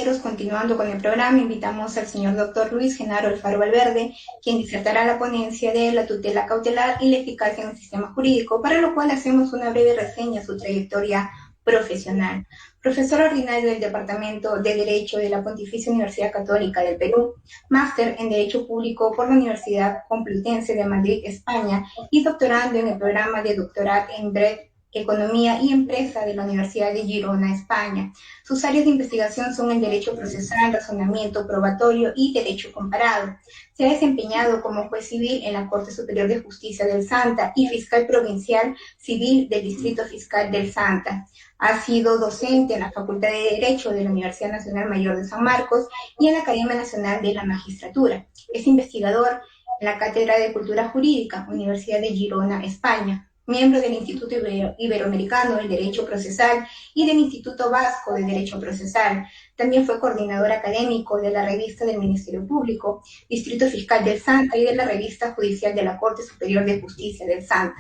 compañeros, continuando con el programa, invitamos al señor doctor Luis Genaro Alfaro Valverde, quien disertará la ponencia de la tutela cautelar y la eficacia en el sistema jurídico, para lo cual hacemos una breve reseña de su trayectoria profesional. Profesor ordinario del Departamento de Derecho de la Pontificia Universidad Católica del Perú, máster en Derecho Público por la Universidad Complutense de Madrid, España, y doctorando en el programa de doctorado en Derecho, Economía y Empresa de la Universidad de Girona, España. Sus áreas de investigación son el derecho procesal, razonamiento probatorio y derecho comparado. Se ha desempeñado como juez civil en la Corte Superior de Justicia del Santa y fiscal provincial civil del Distrito Fiscal del Santa. Ha sido docente en la Facultad de Derecho de la Universidad Nacional Mayor de San Marcos y en la Academia Nacional de la Magistratura. Es investigador en la Cátedra de Cultura Jurídica, Universidad de Girona, España. Miembro del Instituto Iberoamericano del Derecho Procesal y del Instituto Vasco de Derecho Procesal. También fue coordinador académico de la revista del Ministerio Público, Distrito Fiscal del Santa y de la revista judicial de la Corte Superior de Justicia del Santa.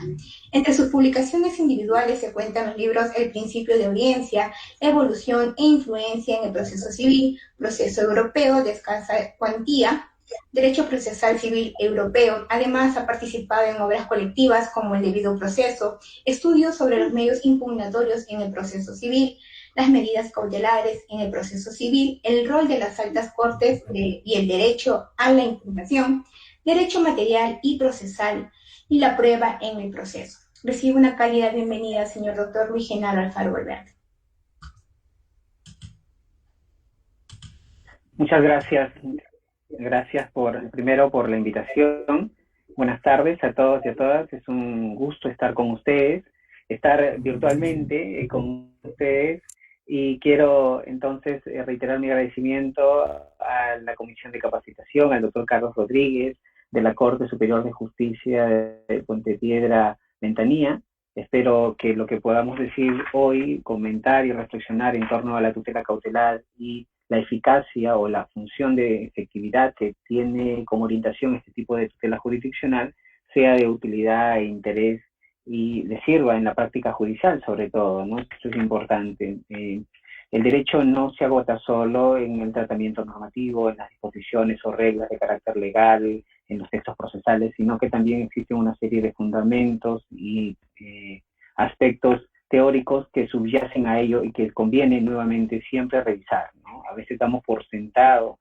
Entre sus publicaciones individuales se cuentan los libros El principio de audiencia, Evolución e influencia en el proceso civil, Proceso europeo de escasa cuantía, Derecho Procesal Civil Europeo. Además, ha participado en obras colectivas como El debido proceso, estudios sobre los medios impugnatorios en el proceso civil, las medidas cautelares en el proceso civil, el rol de las altas cortes y el derecho a la impugnación, derecho material y procesal y la prueba en el proceso. Recibo una cálida bienvenida, señor doctor Luis Genaro Alfaro Valverde. Muchas gracias. Gracias primero por la invitación. Buenas tardes a todos y a todas. Es un gusto estar con ustedes, estar virtualmente con ustedes, y quiero entonces reiterar mi agradecimiento a la Comisión de Capacitación, al doctor Carlos Rodríguez, de la Corte Superior de Justicia de Pontepiedra, Ventanilla. Espero que lo que podamos decir hoy, comentar y reflexionar en torno a la tutela cautelar y la eficacia o la función de efectividad que tiene como orientación este tipo de tutela jurisdiccional, sea de utilidad e interés y le sirva en la práctica judicial, sobre todo, ¿no? Esto es importante. El derecho no se agota solo en el tratamiento normativo, en las disposiciones o reglas de carácter legal, en los textos procesales, sino que también existen una serie de fundamentos y aspectos teóricos que subyacen a ello y que conviene nuevamente siempre revisar, ¿no? A veces damos por sentado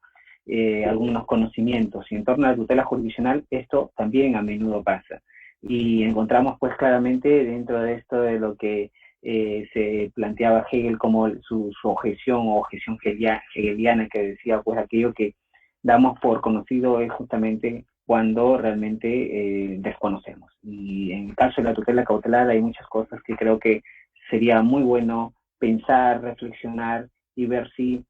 algunos conocimientos, y en torno a la tutela jurisdiccional esto también a menudo pasa. Y encontramos pues claramente dentro de esto de lo que se planteaba Hegel como su objeción o objeción hegeliana, que decía pues aquello que damos por conocido es justamente cuando realmente desconocemos. Y en el caso de la tutela cautelar hay muchas cosas que creo que sería muy bueno pensar, reflexionar y ver si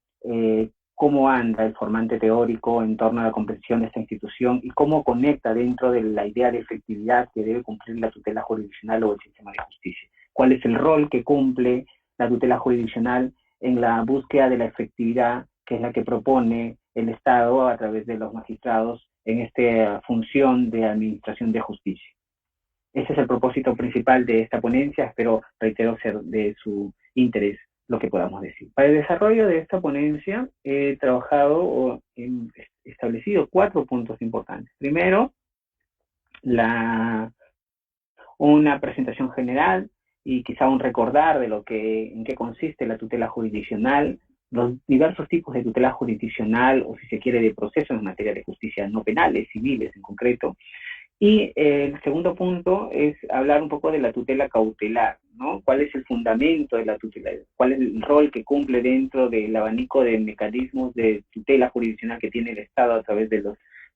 cómo anda el formante teórico en torno a la comprensión de esta institución y cómo conecta dentro de la idea de efectividad que debe cumplir la tutela jurisdiccional o el sistema de justicia. ¿Cuál es el rol que cumple la tutela jurisdiccional en la búsqueda de la efectividad, que es la que propone el Estado a través de los magistrados en esta función de administración de justicia? Ese es el propósito principal de esta ponencia. Espero, reitero, ser de su interés lo que podamos decir. Para el desarrollo de esta ponencia he trabajado o he establecido 4 puntos importantes. Primero, una presentación general y quizá un recordar de en qué consiste la tutela jurisdiccional, los diversos tipos de tutela jurisdiccional, o si se quiere, de procesos en materia de justicia no penales, civiles en concreto. Y el segundo punto es hablar un poco de la tutela cautelar, ¿no? ¿Cuál es el fundamento de la tutela? ¿Cuál es el rol que cumple dentro del abanico de mecanismos de tutela jurisdiccional que tiene el Estado a través del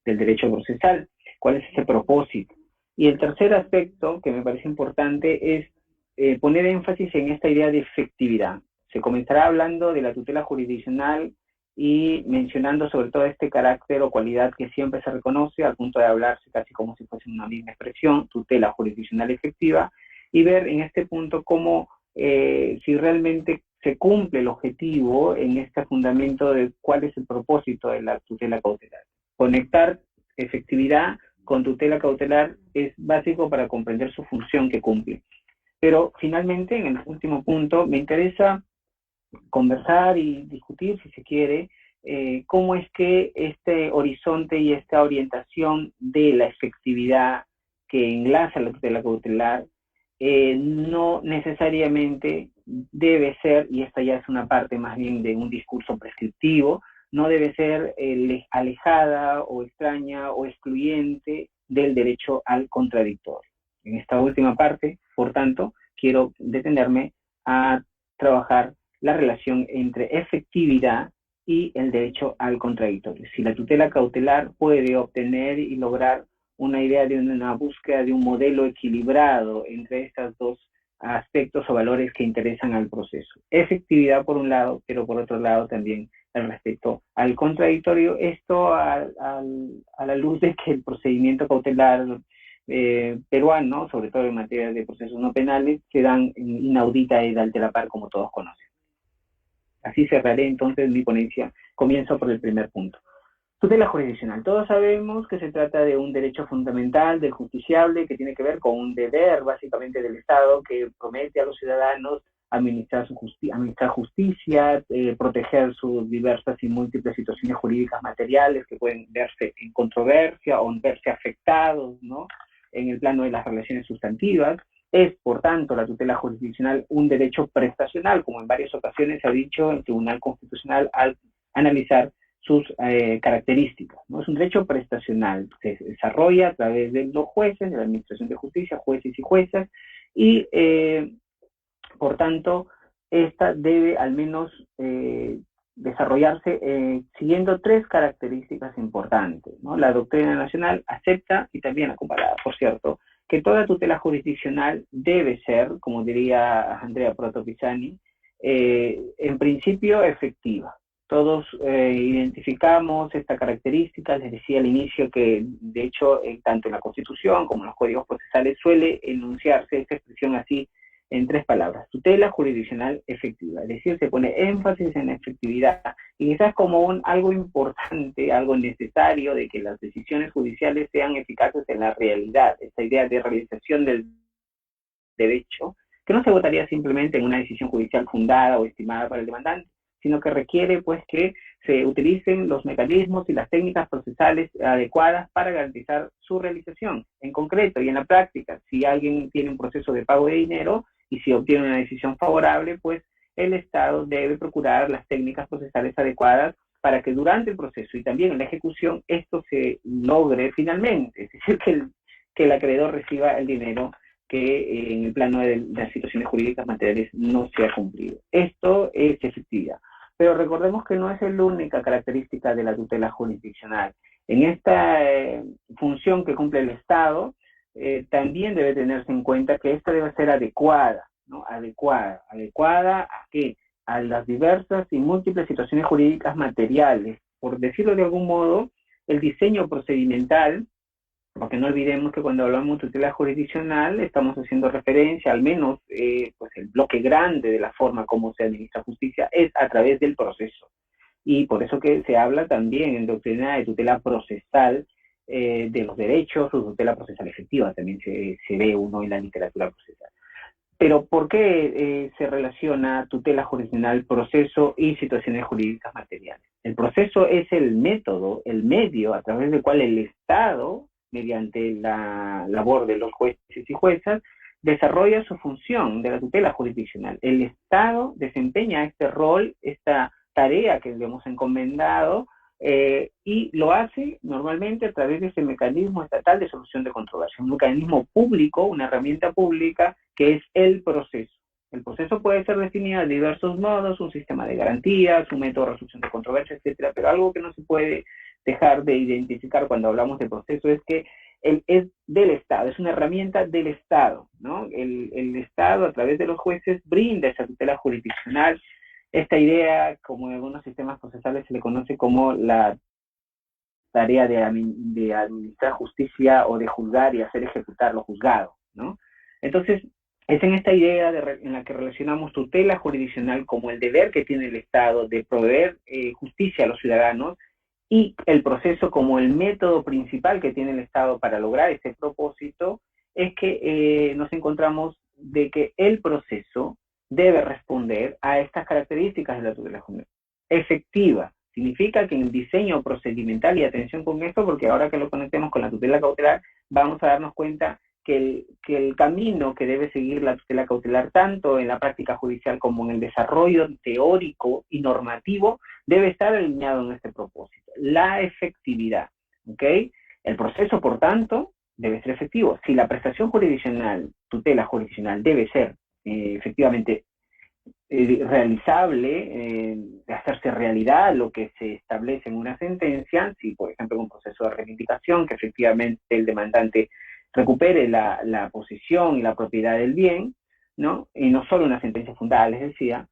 derecho procesal? ¿Cuál es ese propósito? Y el tercer aspecto que me parece importante es poner énfasis en esta idea de efectividad. Se comenzará hablando de la tutela jurisdiccional y mencionando sobre todo este carácter o cualidad que siempre se reconoce al punto de hablarse casi como si fuese una misma expresión, tutela jurisdiccional efectiva, y ver en este punto cómo si realmente se cumple el objetivo en este fundamento de cuál es el propósito de la tutela cautelar. Conectar efectividad con tutela cautelar es básico para comprender su función que cumple. Pero finalmente, en el último punto, me interesa conversar y discutir, si se quiere, cómo es que este horizonte y esta orientación de la efectividad que enlaza la tutela cautelar no necesariamente debe ser, y esta ya es una parte más bien de un discurso prescriptivo, no debe ser alejada o extraña o excluyente del derecho al contradictorio. En esta última parte, por tanto, quiero detenerme a trabajar la relación entre efectividad y el derecho al contradictorio. Si la tutela cautelar puede obtener y lograr una idea de una búsqueda de un modelo equilibrado entre estos dos aspectos o valores que interesan al proceso. Efectividad por un lado, pero por otro lado también el respeto al contradictorio. Esto a la luz de que el procedimiento cautelar peruano, sobre todo en materia de procesos no penales, se dan inaudita edad de la par, como todos conocen. Así cerraré entonces mi ponencia. Comienzo por el primer punto. Tutela jurisdiccional. Todos sabemos que se trata de un derecho fundamental del justiciable que tiene que ver con un deber básicamente del Estado que promete a los ciudadanos administrar justicia, proteger sus diversas y múltiples situaciones jurídicas materiales que pueden verse en controversia o verse afectados, ¿no?, en el plano de las relaciones sustantivas. Es, por tanto, la tutela jurisdiccional un derecho prestacional, como en varias ocasiones ha dicho el Tribunal Constitucional al analizar sus características, ¿no? Es un derecho prestacional, se desarrolla a través de los jueces, de la Administración de Justicia, jueces y juezas, y por tanto, esta debe al menos desarrollarse siguiendo tres características importantes, ¿no? La doctrina nacional acepta, y también la comparada, por cierto, que toda tutela jurisdiccional debe ser, como diría Andrea Proto-Pisani, en principio efectiva. Todos identificamos esta característica. Les decía al inicio que, de hecho, tanto en la Constitución como en los códigos procesales suele enunciarse esta expresión así en tres palabras: tutela jurisdiccional efectiva. Es decir, se pone énfasis en la efectividad y quizás como algo importante, algo necesario de que las decisiones judiciales sean eficaces en la realidad. Esta idea de realización del derecho, que no se votaría simplemente en una decisión judicial fundada o estimada para el demandante, sino que requiere pues que se utilicen los mecanismos y las técnicas procesales adecuadas para garantizar su realización. En concreto y en la práctica, si alguien tiene un proceso de pago de dinero y si obtiene una decisión favorable, pues el Estado debe procurar las técnicas procesales adecuadas para que durante el proceso y también en la ejecución esto se logre finalmente, es decir, que el acreedor reciba el dinero que en el plano de las situaciones jurídicas materiales no se ha cumplido. Esto es efectividad. Pero recordemos que no es la única característica de la tutela jurisdiccional. En esta función que cumple el Estado, también debe tenerse en cuenta que esta debe ser adecuada, ¿no? Adecuada ¿a qué? A las diversas y múltiples situaciones jurídicas materiales. Por decirlo de algún modo, el diseño procedimental, porque no olvidemos que cuando hablamos de tutela jurisdiccional estamos haciendo referencia, al menos pues el bloque grande de la forma como se administra justicia es a través del proceso. Y por eso que se habla también en doctrina de tutela procesal de los derechos, o tutela procesal efectiva, también se ve uno en la literatura procesal. Pero ¿por qué se relaciona tutela jurisdiccional, proceso y situaciones jurídicas materiales? El proceso es el método, el medio a través del cual el Estado, mediante la labor de los jueces y juezas, desarrolla su función de la tutela jurisdiccional. El Estado desempeña este rol, esta tarea que le hemos encomendado, y lo hace normalmente a través de ese mecanismo estatal de solución de controversias, un mecanismo público, una herramienta pública que es el proceso. El proceso puede ser definido de diversos modos, un sistema de garantías, un método de resolución de controversias, etcétera, pero algo que no se puede dejar de identificar cuando hablamos de proceso es que es del Estado, es una herramienta del Estado, ¿no? El Estado, a través de los jueces, brinda esa tutela jurisdiccional. Esta idea, como en algunos sistemas procesales se le conoce como la tarea de administrar justicia o de juzgar y hacer ejecutar lo juzgado, ¿no? Entonces, es en esta idea en la que relacionamos tutela jurisdiccional como el deber que tiene el Estado de proveer justicia a los ciudadanos, y el proceso como el método principal que tiene el Estado para lograr ese propósito, es que nos encontramos de que el proceso debe responder a estas características de la tutela jurídica. Efectiva significa que en el diseño procedimental, y atención con esto, porque ahora que lo conectemos con la tutela cautelar, vamos a darnos cuenta que el camino que debe seguir la tutela cautelar, tanto en la práctica judicial como en el desarrollo teórico y normativo, debe estar alineado en este propósito. La efectividad, ¿ok? El proceso, por tanto, debe ser efectivo. Si la prestación jurisdiccional, tutela jurisdiccional, debe ser efectivamente realizable, de hacerse realidad lo que se establece en una sentencia, si por ejemplo en un proceso de reivindicación, que efectivamente el demandante recupere la posesión y la propiedad del bien, ¿no? Y no solo una sentencia fundada, les decía,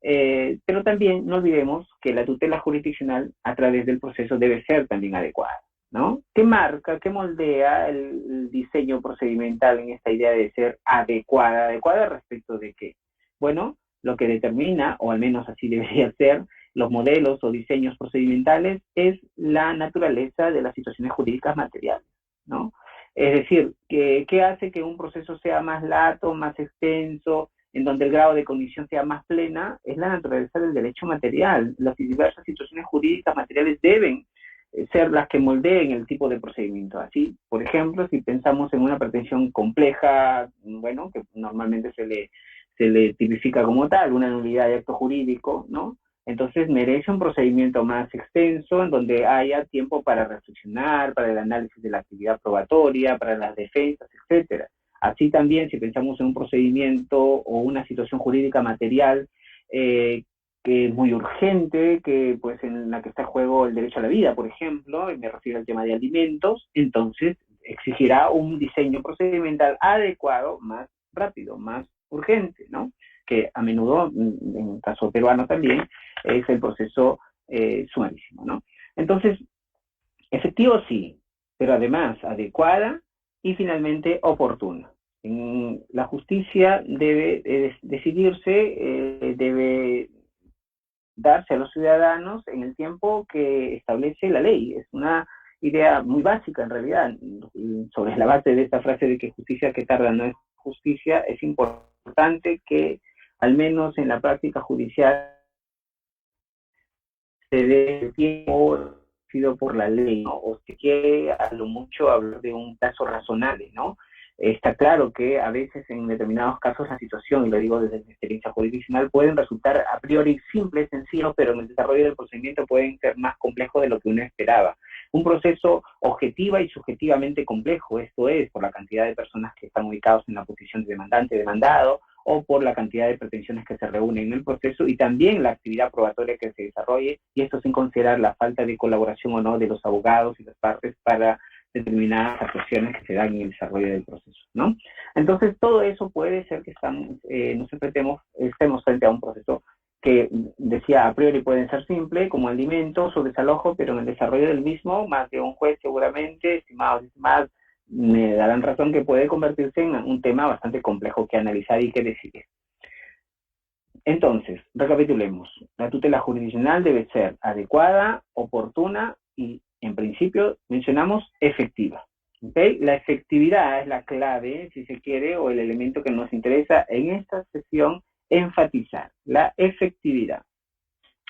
pero también no olvidemos que la tutela jurisdiccional a través del proceso debe ser también adecuada, ¿no? ¿Qué marca, qué moldea el diseño procedimental en esta idea de ser adecuada? ¿Adecuada respecto de qué? Bueno, lo que determina, o al menos así debería ser, los modelos o diseños procedimentales es la naturaleza de las situaciones jurídicas materiales, ¿no? Es decir, ¿qué hace que un proceso sea más lato, más extenso, en donde el grado de cognición sea más plena? Es la naturaleza del derecho material. Las diversas situaciones jurídicas materiales deben ser las que moldeen el tipo de procedimiento. Así, por ejemplo, si pensamos en una pretensión compleja, bueno, que normalmente se le tipifica como tal, una nulidad de acto jurídico, ¿no? Entonces merece un procedimiento más extenso en donde haya tiempo para reflexionar, para el análisis de la actividad probatoria, para las defensas, etcétera. Así también, si pensamos en un procedimiento o una situación jurídica material que es muy urgente, que pues en la que está en juego el derecho a la vida, por ejemplo, y me refiero al tema de alimentos, entonces exigirá un diseño procedimental adecuado, más rápido, más urgente, ¿no? Que a menudo, en el caso peruano también, es el proceso sumarísimo, ¿no? Entonces, efectivo sí, pero además adecuada y finalmente oportuna. La justicia debe decidirse, debe darse a los ciudadanos en el tiempo que establece la ley. Es una idea muy básica en realidad. Sobre la base de esta frase de que justicia que tarda no es justicia, es importante que al menos en la práctica judicial se dé tiempo sido por la ley, ¿no? O si quiere a lo mucho hablar de un plazo razonable, ¿no? Está claro que a veces en determinados casos la situación, y lo digo desde mi experiencia jurisdiccional, pueden resultar a priori simples, sencillos, pero en el desarrollo del procedimiento pueden ser más complejos de lo que uno esperaba. Un proceso objetiva y subjetivamente complejo, esto es, por la cantidad de personas que están ubicados en la posición de demandante, demandado, o por la cantidad de pretensiones que se reúnen en el proceso y también la actividad probatoria que se desarrolle, y esto sin considerar la falta de colaboración o no de los abogados y las partes para determinadas actuaciones que se dan en el desarrollo del proceso, ¿no? Entonces, todo eso puede ser que estemos frente a un proceso que, decía, a priori pueden ser simple, como alimentos o desalojo, pero en el desarrollo del mismo, más de un juez seguramente, estimados y estimadas, me darán razón que puede convertirse en un tema bastante complejo que analizar y que decidir. Entonces, recapitulemos. La tutela jurisdiccional debe ser adecuada, oportuna y, en principio, mencionamos efectiva. ¿Okay? La efectividad es la clave, si se quiere, o el elemento que nos interesa en esta sesión enfatizar. La efectividad.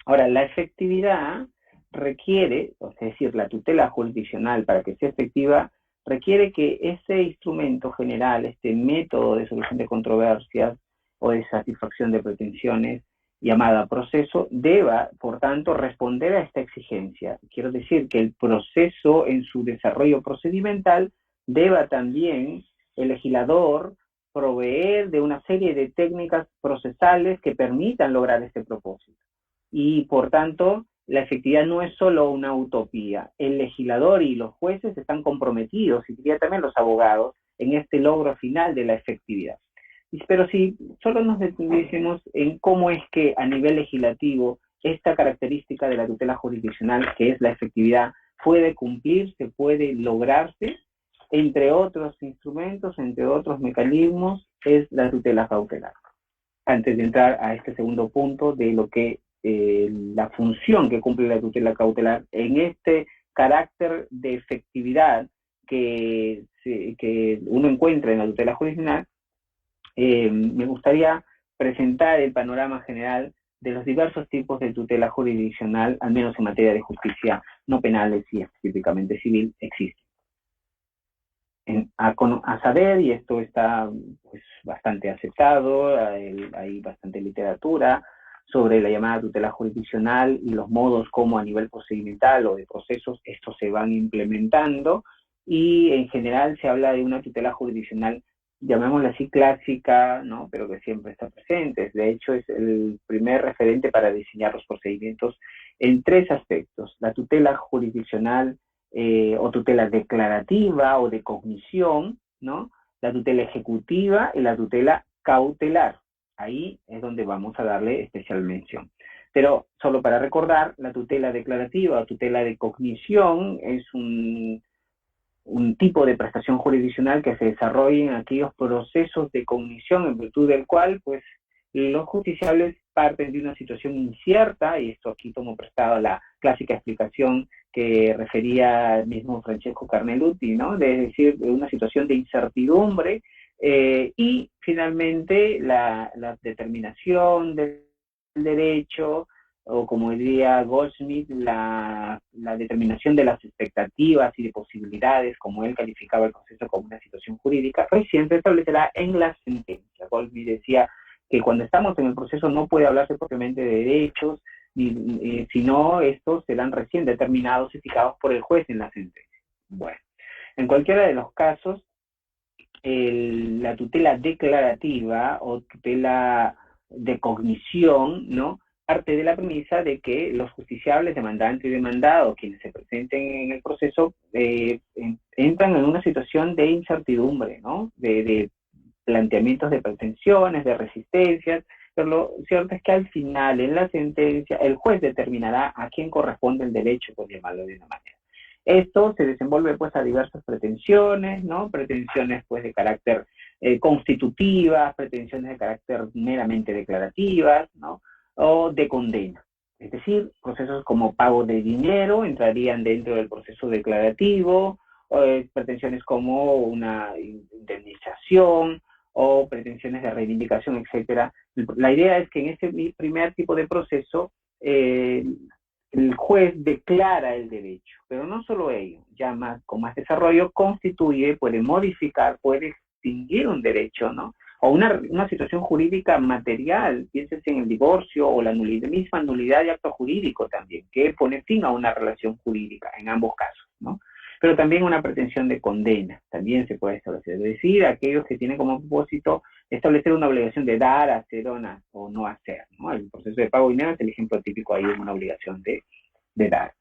Ahora, la efectividad requiere, es decir, la tutela jurisdiccional para que sea efectiva, requiere que ese instrumento general, este método de solución de controversias o de satisfacción de pretensiones, llamada proceso, deba, por tanto, responder a esta exigencia. Quiero decir que el proceso en su desarrollo procedimental deba también el legislador proveer de una serie de técnicas procesales que permitan lograr este propósito. Y, por tanto, la efectividad no es solo una utopía. El legislador y los jueces están comprometidos, y diría también los abogados, en este logro final de la efectividad. Pero si solo nos detuviésemos en cómo es que a nivel legislativo esta característica de la tutela jurisdiccional, que es la efectividad, puede cumplirse, puede lograrse, entre otros instrumentos, entre otros mecanismos, es la tutela cautelar. Antes de entrar a este segundo punto de lo que la función que cumple la tutela cautelar en este carácter de efectividad que uno encuentra en la tutela jurisdiccional, me gustaría presentar el panorama general de los diversos tipos de tutela jurisdiccional, al menos en materia de justicia no penales y específicamente civil, existen. A saber, y esto está pues, bastante aceptado, hay bastante literatura sobre la llamada tutela jurisdiccional y los modos como a nivel procedimental o de procesos estos se van implementando, y en general se habla de una tutela jurisdiccional, llamémosla así, clásica, ¿no? Pero que siempre está presente. De hecho, es el primer referente para diseñar los procedimientos en tres aspectos: la tutela jurisdiccional o tutela declarativa o de cognición, ¿no? La tutela ejecutiva y la tutela cautelar. Ahí es donde vamos a darle especial mención. Pero solo para recordar, la tutela declarativa o tutela de cognición es un tipo de prestación jurisdiccional que se desarrolla en aquellos procesos de cognición en virtud del cual, pues, los justiciables parten de una situación incierta, y esto aquí tomo prestado la clásica explicación que refería el mismo Francesco Carnelutti, ¿no? Es decir, de una situación de incertidumbre, y finalmente la determinación del derecho, o como diría Goldsmith, la determinación de las expectativas y de posibilidades, como él calificaba el proceso como una situación jurídica, recién se establecerá en la sentencia. Goldsmith decía que cuando estamos en el proceso no puede hablarse propiamente de derechos, sino estos serán recién determinados y fijados por el juez en la sentencia. Bueno, en cualquiera de los casos, la tutela declarativa o tutela de cognición, ¿no?, parte de la premisa de que los justiciables, demandante y demandado, quienes se presenten en el proceso, entran en una situación de incertidumbre, ¿no?, de planteamientos de pretensiones, de resistencias, pero lo cierto es que al final, en la sentencia, el juez determinará a quién corresponde el derecho, por llamarlo de una manera. Esto se desenvuelve pues a diversas pretensiones, ¿no? Pretensiones pues de carácter constitutivas, pretensiones de carácter meramente declarativas, ¿no? O de condena. Es decir, procesos como pago de dinero entrarían dentro del proceso declarativo, pretensiones como una indemnización o pretensiones de reivindicación, etc. La idea es que en este primer tipo de proceso el juez declara el derecho, pero no solo ello, ya más, con más desarrollo constituye, puede modificar, puede extinguir un derecho, ¿no? O una situación jurídica material, piénsese en el divorcio o la misma nulidad de acto jurídico también, que pone fin a una relación jurídica en ambos casos, ¿no? Pero también una pretensión de condena, también se puede establecer. Es decir, aquellos que tienen como propósito establecer una obligación de dar, hacer o no hacer, ¿no? El proceso de pago de dinero es el ejemplo típico ahí de una obligación de dar.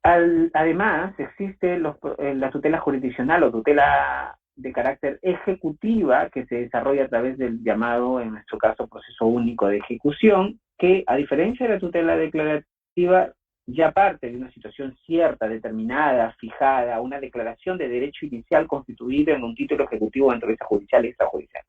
Además, existe la tutela jurisdiccional o tutela de carácter ejecutiva que se desarrolla a través del llamado, en nuestro caso, proceso único de ejecución, que a diferencia de la tutela declarativa, ya parte de una situación cierta, determinada, fijada, una declaración de derecho inicial constituida en un título ejecutivo dentro de esa judicial y extrajudicial.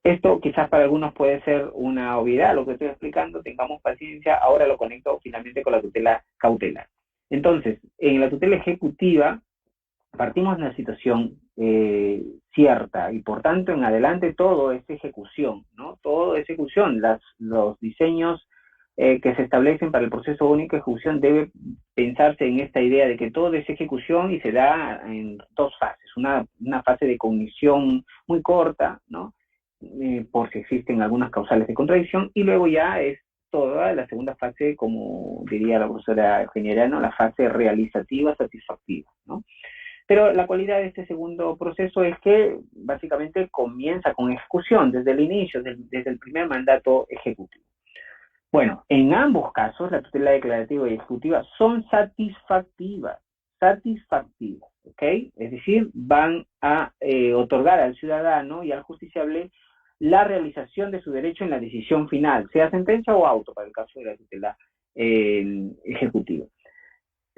Esto quizás para algunos puede ser una obviedad, lo que estoy explicando, tengamos paciencia, ahora lo conecto finalmente con la tutela cautelar. Entonces, en la tutela ejecutiva partimos de una situación cierta y por tanto en adelante todo es ejecución, ¿no? Todo es ejecución. Los diseños que se establecen para el proceso único de ejecución debe pensarse en esta idea de que todo es ejecución y se da en dos fases. Una fase de cognición muy corta, ¿no? Porque existen algunas causales de contradicción, y luego ya es toda la segunda fase, como diría la profesora Eugenia, ¿no?, la fase realizativa satisfactiva, ¿no? Pero la cualidad de este segundo proceso es que básicamente comienza con ejecución desde el inicio, desde el primer mandato ejecutivo. Bueno, en ambos casos, la tutela declarativa y ejecutiva son satisfactivas, ¿ok? Es decir, van a otorgar al ciudadano y al justiciable la realización de su derecho en la decisión final, sea sentencia o auto, para el caso de la tutela ejecutiva.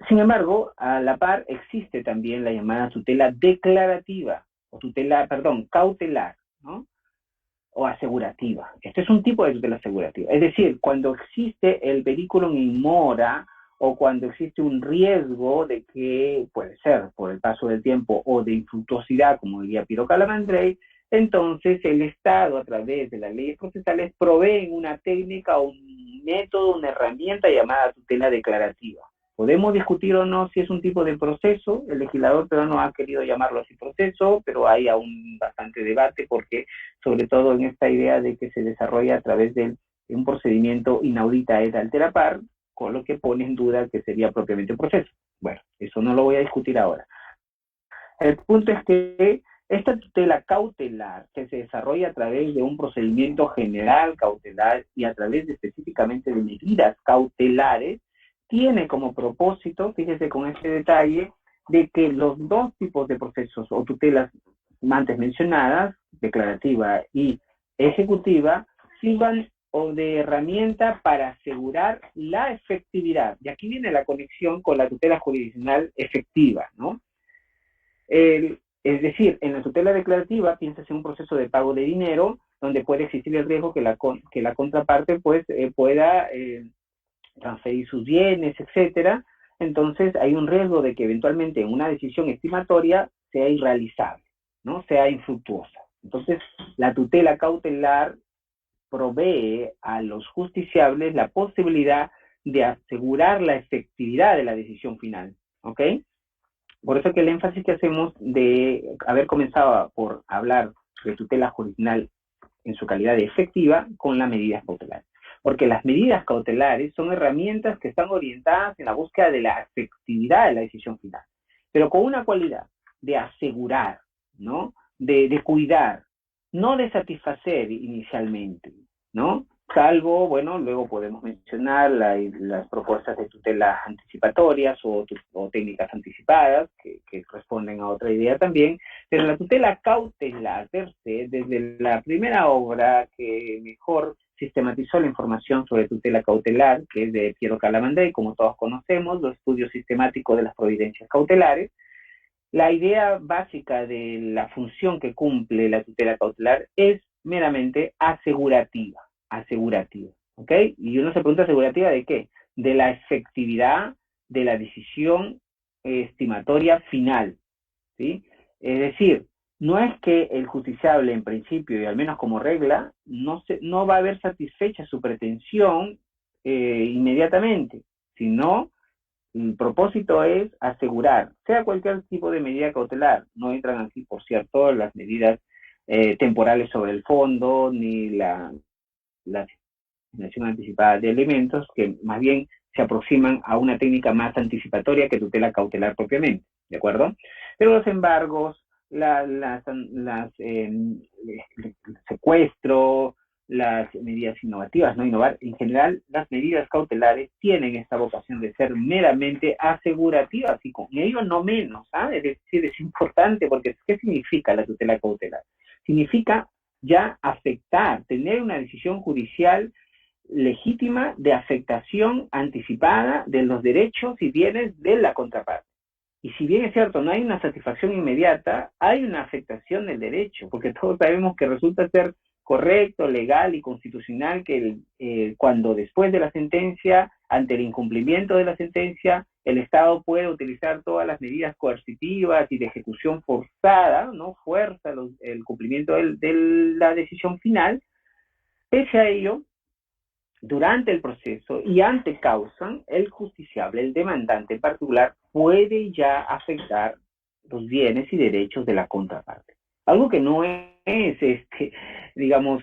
Sin embargo, a la par existe también la llamada tutela declarativa, o cautelar, ¿no?, o asegurativa. Este es un tipo de tutela asegurativa. Es decir, cuando existe el periculum in mora, o cuando existe un riesgo de que, puede ser por el paso del tiempo o de infructuosidad, como diría Piero Calamandrei, entonces el Estado, a través de las leyes procesales, provee una técnica, un método, una herramienta llamada tutela declarativa. Podemos discutir o no si es un tipo de proceso, el legislador peruano ha querido llamarlo así proceso, pero hay aún bastante debate porque, sobre todo en esta idea de que se desarrolla a través de un procedimiento inaudita et altera par, con lo que pone en duda que sería propiamente un proceso. Bueno, eso no lo voy a discutir ahora. El punto es que esta tutela cautelar, que se desarrolla a través de un procedimiento general cautelar y a través de, específicamente de medidas cautelares, tiene como propósito, fíjese con este detalle, de que los dos tipos de procesos o tutelas antes mencionadas, declarativa y ejecutiva, sirvan o de herramienta para asegurar la efectividad. Y aquí viene la conexión con la tutela jurisdiccional efectiva, ¿no? Es decir, en la tutela declarativa piénsase en un proceso de pago de dinero donde puede existir el riesgo que la contraparte pues, pueda transferir sus bienes, etcétera. Entonces hay un riesgo de que eventualmente una decisión estimatoria sea irrealizable, ¿no? Sea infructuosa. Entonces la tutela cautelar provee a los justiciables la posibilidad de asegurar la efectividad de la decisión final, ¿ok? Por eso que el énfasis que hacemos de haber comenzado por hablar de tutela jurisdiccional en su calidad de efectiva con las medidas cautelares. Porque las medidas cautelares son herramientas que están orientadas en la búsqueda de la efectividad de la decisión final, pero con una cualidad de asegurar, ¿no? De cuidar, no de satisfacer inicialmente, ¿no? Salvo, bueno, luego podemos mencionar las propuestas de tutela anticipatorias o técnicas anticipadas, que responden a otra idea también, pero la tutela cautelar, per se, desde la primera obra que mejor sistematizó la información sobre tutela cautelar, que es de Piero Calamandrei, como todos conocemos, los estudios sistemáticos de las providencias cautelares, la idea básica de la función que cumple la tutela cautelar es meramente asegurativa, ¿ok? Y uno se pregunta, ¿asegurativa de qué? De la efectividad de la decisión estimatoria final, ¿sí? Es decir, no es que el justiciable en principio, y al menos como regla, no va a haber satisfecha su pretensión inmediatamente, sino el propósito es asegurar, sea cualquier tipo de medida cautelar, no entran aquí, por cierto, las medidas temporales sobre el fondo, ni la asignación anticipada de elementos, que más bien se aproximan a una técnica más anticipatoria que tutela cautelar propiamente, ¿de acuerdo? Pero los embargos, secuestro, las medidas innovativas, no innovar, en general las medidas cautelares tienen esta vocación de ser meramente asegurativas y con ello no menos, ¿sabes? Es decir, es importante porque ¿qué significa la tutela cautelar? Significa ya afectar, tener una decisión judicial legítima de afectación anticipada de los derechos y bienes de la contraparte. Y si bien es cierto, no hay una satisfacción inmediata, hay una afectación del derecho, porque todos sabemos que resulta ser correcto, legal y constitucional que cuando después de la sentencia, ante el incumplimiento de la sentencia, el Estado puede utilizar todas las medidas coercitivas y de ejecución forzada, ¿no? Fuerza el cumplimiento de la decisión final. Pese a ello, durante el proceso y ante causa, el justiciable, el demandante en particular, puede ya afectar los bienes y derechos de la contraparte. Algo que no es, digamos,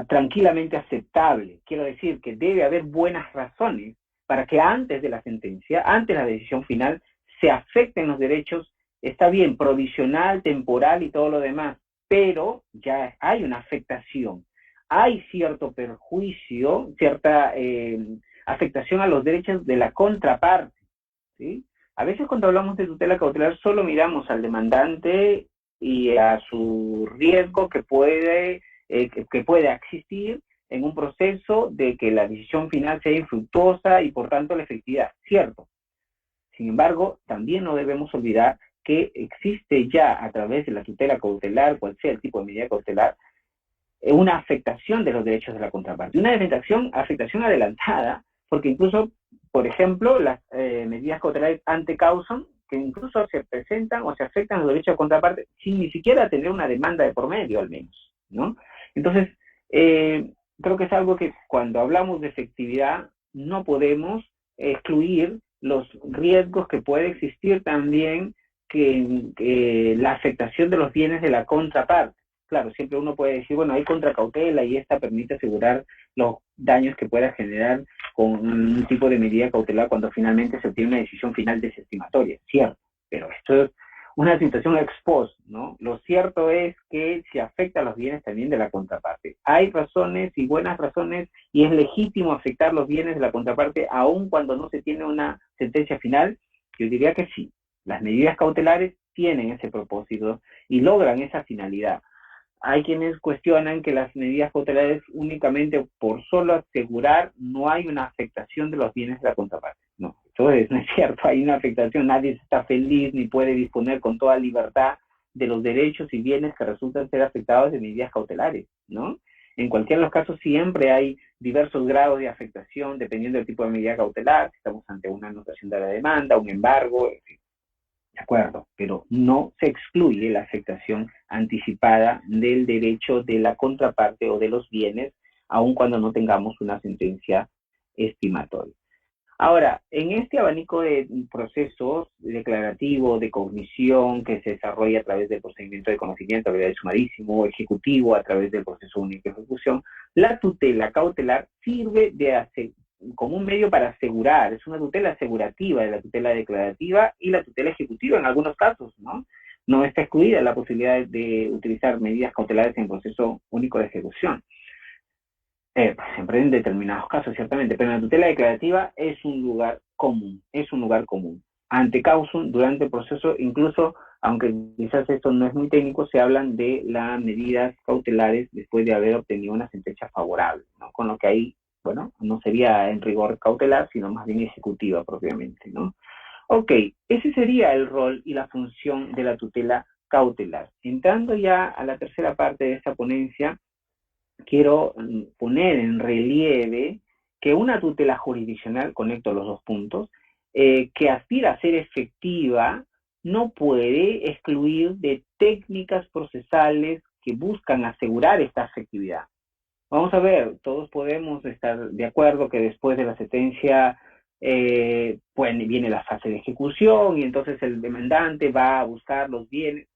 tranquilamente aceptable. Quiero decir que debe haber buenas razones para que antes de la sentencia, antes de la decisión final, se afecten los derechos, está bien, provisional, temporal y todo lo demás, pero ya hay una afectación. Hay cierto perjuicio, cierta afectación a los derechos de la contraparte, ¿sí? A veces cuando hablamos de tutela cautelar solo miramos al demandante y a su riesgo que puede existir en un proceso de que la decisión final sea infructuosa y por tanto la efectividad, cierto. Sin embargo, también no debemos olvidar que existe ya a través de la tutela cautelar, cual sea el tipo de medida cautelar, una afectación de los derechos de la contraparte, una afectación adelantada, porque incluso, por ejemplo, las medidas cautelares ante causa que incluso se presentan o se afectan los derechos de contraparte sin ni siquiera tener una demanda de por medio, al menos, ¿no? Entonces, creo que es algo que cuando hablamos de efectividad no podemos excluir los riesgos que puede existir también que la afectación de los bienes de la contraparte. Claro, siempre uno puede decir, bueno, hay contracautela y esta permite asegurar los daños que pueda generar con un tipo de medida cautelar cuando finalmente se obtiene una decisión final desestimatoria, cierto, pero esto es una situación ex post, ¿no? Lo cierto es que se afecta a los bienes también de la contraparte. Hay razones y buenas razones y es legítimo afectar los bienes de la contraparte aun cuando no se tiene una sentencia final. Yo diría que sí, las medidas cautelares tienen ese propósito y logran esa finalidad. Hay quienes cuestionan que las medidas cautelares únicamente por solo asegurar no hay una afectación de los bienes de la contraparte. No, eso no es cierto, hay una afectación, nadie está feliz ni puede disponer con toda libertad de los derechos y bienes que resultan ser afectados de medidas cautelares, ¿no? En cualquiera de los casos siempre hay diversos grados de afectación dependiendo del tipo de medida cautelar, si estamos ante una anotación de la demanda, un embargo, en fin. De acuerdo, pero no se excluye la afectación anticipada del derecho de la contraparte o de los bienes, aun cuando no tengamos una sentencia estimatoria. Ahora, en este abanico de procesos declarativo, de cognición, que se desarrolla a través del procedimiento de conocimiento, habilidad sumarísimo, ejecutivo, a través del proceso único de ejecución, la tutela cautelar sirve como un medio para asegurar, es una tutela asegurativa de la tutela declarativa y la tutela ejecutiva en algunos casos, ¿no? No está excluida la posibilidad de utilizar medidas cautelares en el proceso único de ejecución. Siempre en determinados casos, ciertamente, pero en la tutela declarativa es un lugar común, Ante causum, durante el proceso, incluso, aunque quizás esto no es muy técnico, se hablan de las medidas cautelares después de haber obtenido una sentencia favorable, ¿no? Con lo que ahí, bueno, no sería en rigor cautelar, sino más bien ejecutiva propiamente, ¿no? Ok, ese sería el rol y la función de la tutela cautelar. Entrando ya a la tercera parte de esta ponencia, quiero poner en relieve que una tutela jurisdiccional, conecto los dos puntos, que aspira a ser efectiva, no puede excluir de técnicas procesales que buscan asegurar esta efectividad. Vamos a ver, todos podemos estar de acuerdo que después de la sentencia pues viene la fase de ejecución y entonces el demandante va a buscar los bienes.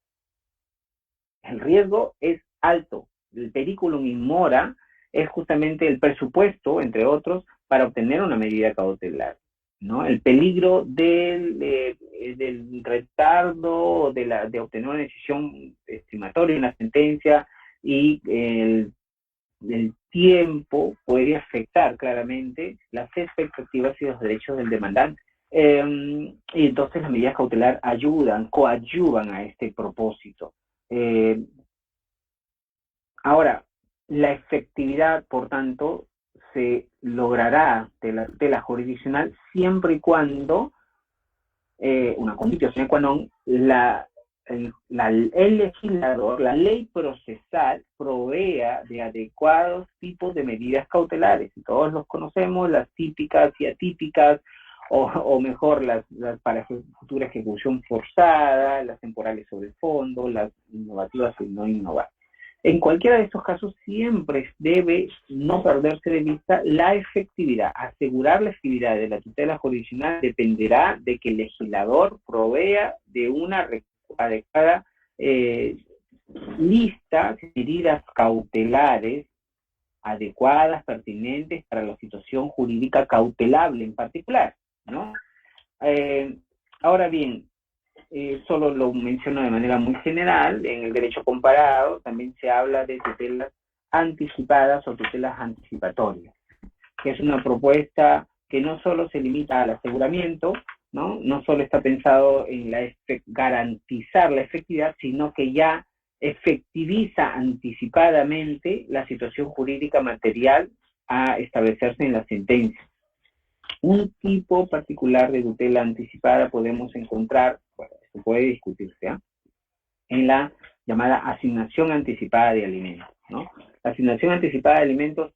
El riesgo es alto. El periculum in mora es justamente el presupuesto, entre otros, para obtener una medida cautelar, ¿no? El peligro del retardo de obtener una decisión estimatoria, una sentencia, y el tiempo podría afectar claramente las expectativas y los derechos del demandante. Y entonces las medidas cautelares coadyuvan a este propósito. Ahora, la efectividad, por tanto, se logrará de la tutela jurisdiccional siempre y cuando una condición sine qua non, el legislador, la ley procesal, provea de adecuados tipos de medidas cautelares. Y todos los conocemos, las típicas y atípicas, o mejor, las para futura ejecución forzada, las temporales sobre el fondo, las innovativas y no innovativas. En cualquiera de estos casos siempre debe no perderse de vista la efectividad. Asegurar la efectividad de la tutela jurisdiccional dependerá de que el legislador provea de una adecuada lista de medidas cautelares adecuadas, pertinentes para la situación jurídica cautelable en particular, ¿no? Ahora bien, solo lo menciono de manera muy general. En el derecho comparado también se habla de tutelas anticipadas o tutelas anticipatorias, que es una propuesta que no solo se limita al aseguramiento, no solo está pensado en garantizar la efectividad, sino que ya efectiviza anticipadamente la situación jurídica material a establecerse en la sentencia. Un tipo particular de tutela anticipada podemos encontrar, bueno, esto puede discutirse, en la llamada asignación anticipada de alimentos, ¿no? La asignación anticipada de alimentos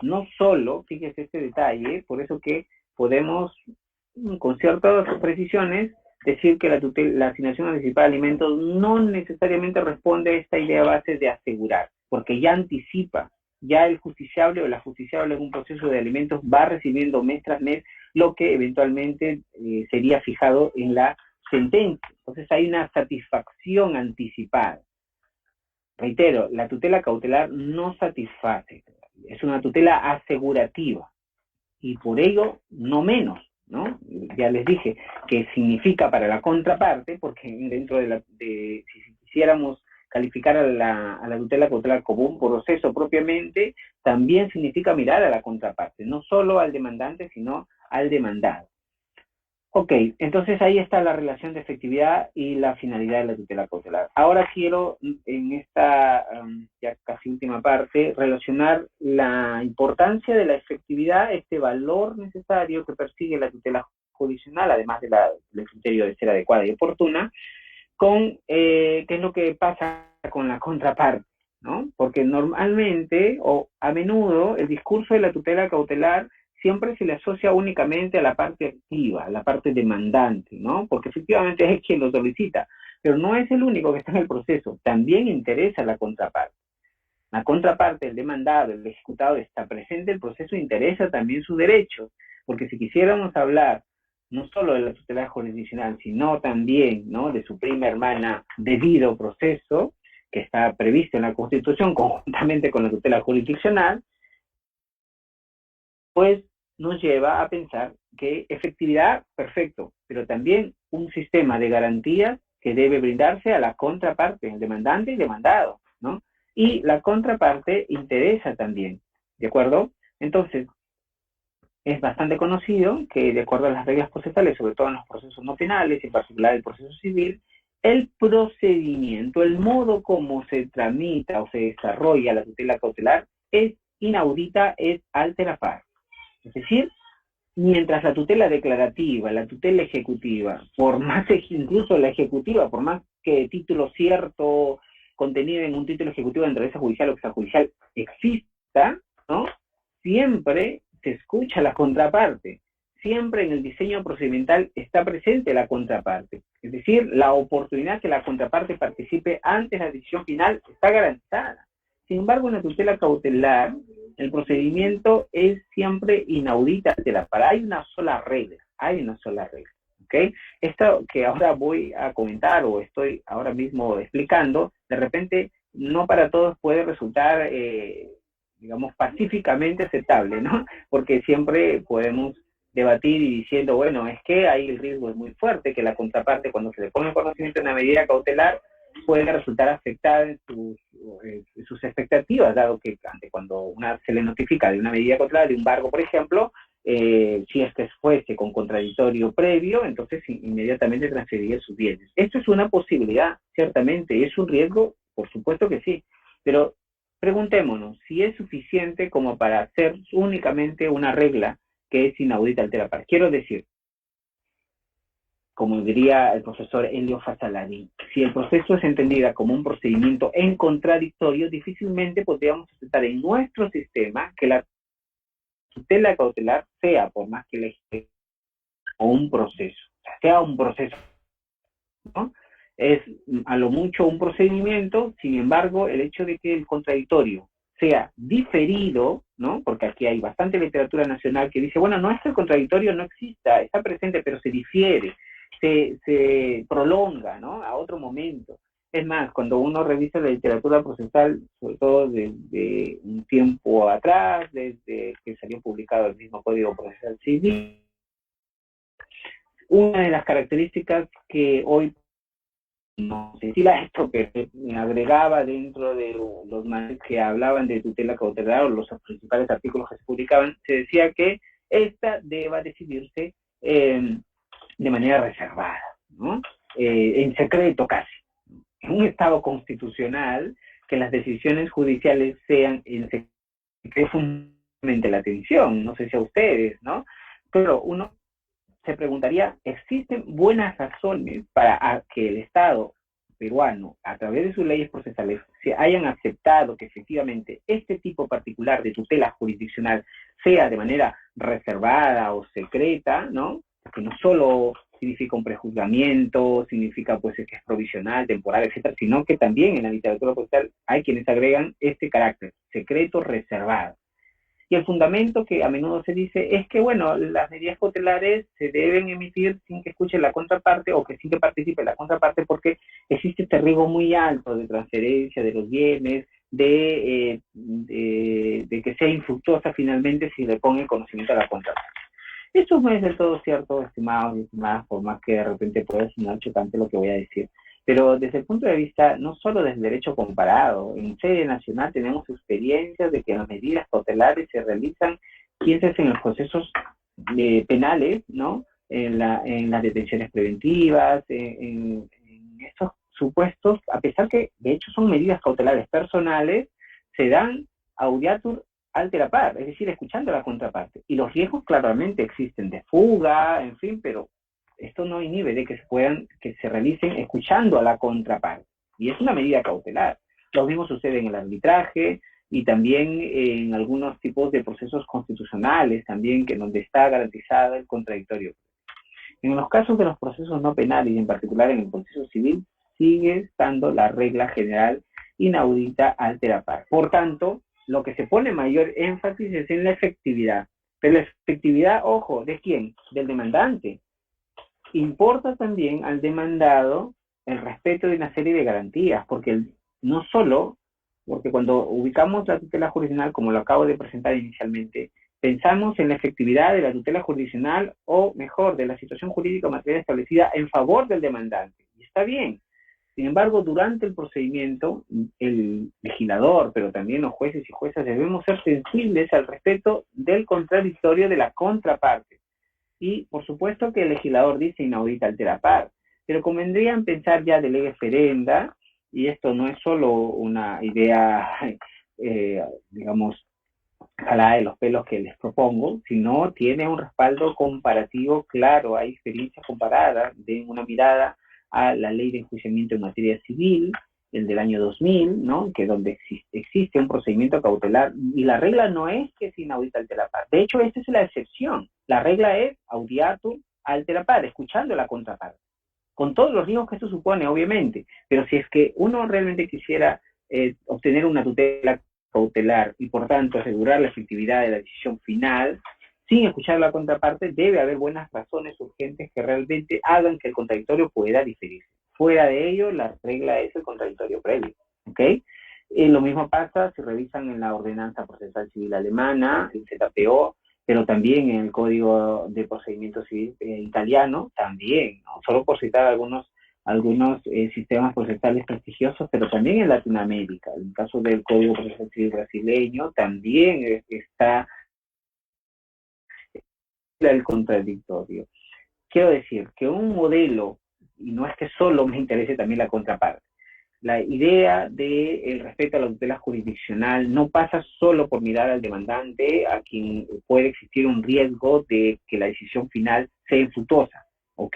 no solo, fíjese este detalle, por eso que podemos, con ciertas precisiones, decir que la asignación anticipada de alimentos no necesariamente responde a esta idea base de asegurar, porque ya anticipa, ya el justiciable o la justiciable en un proceso de alimentos va recibiendo mes tras mes lo que eventualmente sería fijado en la sentencia. Entonces hay una satisfacción anticipada. Reitero, la tutela cautelar no satisface, es una tutela asegurativa y por ello no menos, ¿no? Ya les dije que significa para la contraparte, porque dentro si quisiéramos calificar a la tutela cautelar como un proceso propiamente, también significa mirar a la contraparte, no solo al demandante, sino al demandado. Ok, entonces ahí está la relación de efectividad y la finalidad de la tutela cautelar. Ahora quiero, en esta ya casi última parte, relacionar la importancia de la efectividad, este valor necesario que persigue la tutela jurisdiccional, además del criterio de ser adecuada y oportuna, con qué es lo que pasa con la contraparte, ¿no? Porque normalmente, o a menudo, el discurso de la tutela cautelar siempre se le asocia únicamente a la parte activa, a la parte demandante, ¿no? Porque efectivamente es quien lo solicita, pero no es el único que está en el proceso, también interesa la contraparte. La contraparte, el demandado, el ejecutado está presente en el proceso, interesa también sus derechos, porque si quisiéramos hablar no solo de la tutela jurisdiccional, sino también, ¿no?, de su prima hermana debido proceso, que está previsto en la Constitución conjuntamente con la tutela jurisdiccional, pues nos lleva a pensar que efectividad, perfecto, pero también un sistema de garantías que debe brindarse a la contraparte, el demandante y demandado, ¿no? Y la contraparte interesa también, ¿de acuerdo? Entonces, es bastante conocido que, de acuerdo a las reglas procesales, sobre todo en los procesos no penales, en particular el proceso civil, el procedimiento, el modo como se tramita o se desarrolla la tutela cautelar es inaudita, es altera pars. Es decir, mientras la tutela declarativa, la tutela ejecutiva, por más incluso la ejecutiva, por más que título cierto, contenido en un título ejecutivo de naturaleza judicial o extrajudicial exista, ¿no?, siempre se escucha la contraparte. Siempre en el diseño procedimental está presente la contraparte. Es decir, la oportunidad que la contraparte participe antes de la decisión final está garantizada. Sin embargo, en la tutela cautelar, el procedimiento es siempre inaudita. Hay una sola regla, ¿ok? Esto que ahora voy a comentar o estoy ahora mismo explicando, de repente no para todos puede resultar, digamos, pacíficamente aceptable, ¿no? Porque siempre podemos debatir y diciendo, bueno, es que ahí el riesgo es muy fuerte, que la contraparte cuando se le pone en conocimiento de una medida cautelar puede resultar afectada en sus expectativas, dado que cuando se le notifica de una medida cautelar, de un embargo, por ejemplo, si es que fuese con contradictorio previo, entonces inmediatamente transferiría sus bienes. Esto es una posibilidad, ciertamente, ¿es un riesgo? Por supuesto que sí, pero preguntémonos si es suficiente como para hacer únicamente una regla que es inaudita altera pars. Quiero decir, como diría el profesor Elio Fasaladi, si el proceso es entendida como un procedimiento en contradictorio, difícilmente podríamos aceptar en nuestro sistema que la tutela cautelar sea, por más que le o un proceso, sea un proceso, ¿no? Es a lo mucho un procedimiento, sin embargo, el hecho de que el contradictorio sea diferido, ¿no? Porque aquí hay bastante literatura nacional que dice, bueno, no es que el contradictorio no exista, está presente, pero se difiere, se prolonga, ¿no?, a otro momento. Es más, cuando uno revisa la literatura procesal, sobre todo desde un tiempo atrás, desde que salió publicado el mismo Código Procesal Civil, una de las características que hoy no sé si esto que me agregaba dentro de los manuales que hablaban de tutela cautelar o los principales artículos que se publicaban, se decía que esta deba decidirse de manera reservada, ¿no? En secreto casi. En un Estado constitucional, que las decisiones judiciales sean en secreto es fundamentalmente la atención, no sé si a ustedes, ¿no? Pero uno se preguntaría, ¿existen buenas razones para que el Estado peruano, a través de sus leyes procesales, se hayan aceptado que efectivamente este tipo particular de tutela jurisdiccional sea de manera reservada o secreta, ¿no? Que no solo significa un prejuzgamiento, significa pues que es provisional, temporal, etcétera, sino que también en la literatura procesal hay quienes agregan este carácter, secreto reservado. Y el fundamento que a menudo se dice es que, bueno, las medidas cautelares se deben emitir sin que escuche la contraparte o que sin que participe la contraparte, porque existe este riesgo muy alto de transferencia de los bienes, de que sea infructuosa finalmente si le pone conocimiento a la contraparte. Eso no es del todo cierto, estimados y estimadas, por más que de repente pueda sonar chocante lo que voy a decir. Pero desde el punto de vista, no solo del derecho comparado, en sede nacional tenemos experiencias de que las medidas cautelares se realizan, pienses en los procesos penales, ¿no? En las detenciones preventivas, en estos supuestos, a pesar que de hecho son medidas cautelares personales, se dan audiatur altera par, es decir, escuchando a la contraparte. Y los riesgos claramente existen de fuga, en fin, pero esto no inhibe de que se realicen escuchando a la contraparte. Y es una medida cautelar. Lo mismo sucede en el arbitraje y también en algunos tipos de procesos constitucionales, también que donde está garantizado el contradictorio. En los casos de los procesos no penales y en particular en el proceso civil, sigue estando la regla general inaudita altera par. Por tanto, lo que se pone mayor énfasis es en la efectividad. Pero la efectividad, ojo, ¿de quién? Del demandante. Importa también al demandado el respeto de una serie de garantías, porque no solo, porque cuando ubicamos la tutela jurisdiccional, como lo acabo de presentar inicialmente, pensamos en la efectividad de la tutela jurisdiccional o, mejor, de la situación jurídica material establecida en favor del demandante. Y está bien. Sin embargo, durante el procedimiento, el legislador, pero también los jueces y juezas, debemos ser sensibles al respeto del contradictorio de la contraparte. Y, por supuesto, que el legislador dice inaudita altera par, pero convendría pensar ya de lege ferenda, y esto no es solo una idea, digamos, jalada de los pelos que les propongo, sino tiene un respaldo comparativo claro. Hay experiencias comparadas de una mirada a la ley de enjuiciamiento en materia civil, el del año 2000, ¿no? Que donde existe un procedimiento cautelar, y la regla no es que es inaudita altera par. De hecho, esta es la excepción. La regla es audiatur altera par, escuchando la contraparte. Con todos los riesgos que esto supone, obviamente. Pero si es que uno realmente quisiera obtener una tutela cautelar y, por tanto, asegurar la efectividad de la decisión final, sin escuchar la contraparte, debe haber buenas razones urgentes que realmente hagan que el contradictorio pueda diferirse. Fuera de ello, la regla es el contradictorio previo, ¿ok? Lo mismo pasa si revisan en la Ordenanza Procesal Civil Alemana, el ZPO, pero también en el Código de Procedimiento Civil italiano, también, ¿no? Solo por citar algunos sistemas procesales prestigiosos, pero también en Latinoamérica. En el caso del Código Procesal Civil brasileño, también está el contradictorio. Quiero decir que un modelo, y no es que solo me interese también la contraparte, la idea del respeto a la tutela jurisdiccional no pasa solo por mirar al demandante, a quien puede existir un riesgo de que la decisión final sea infructuosa, ¿ok?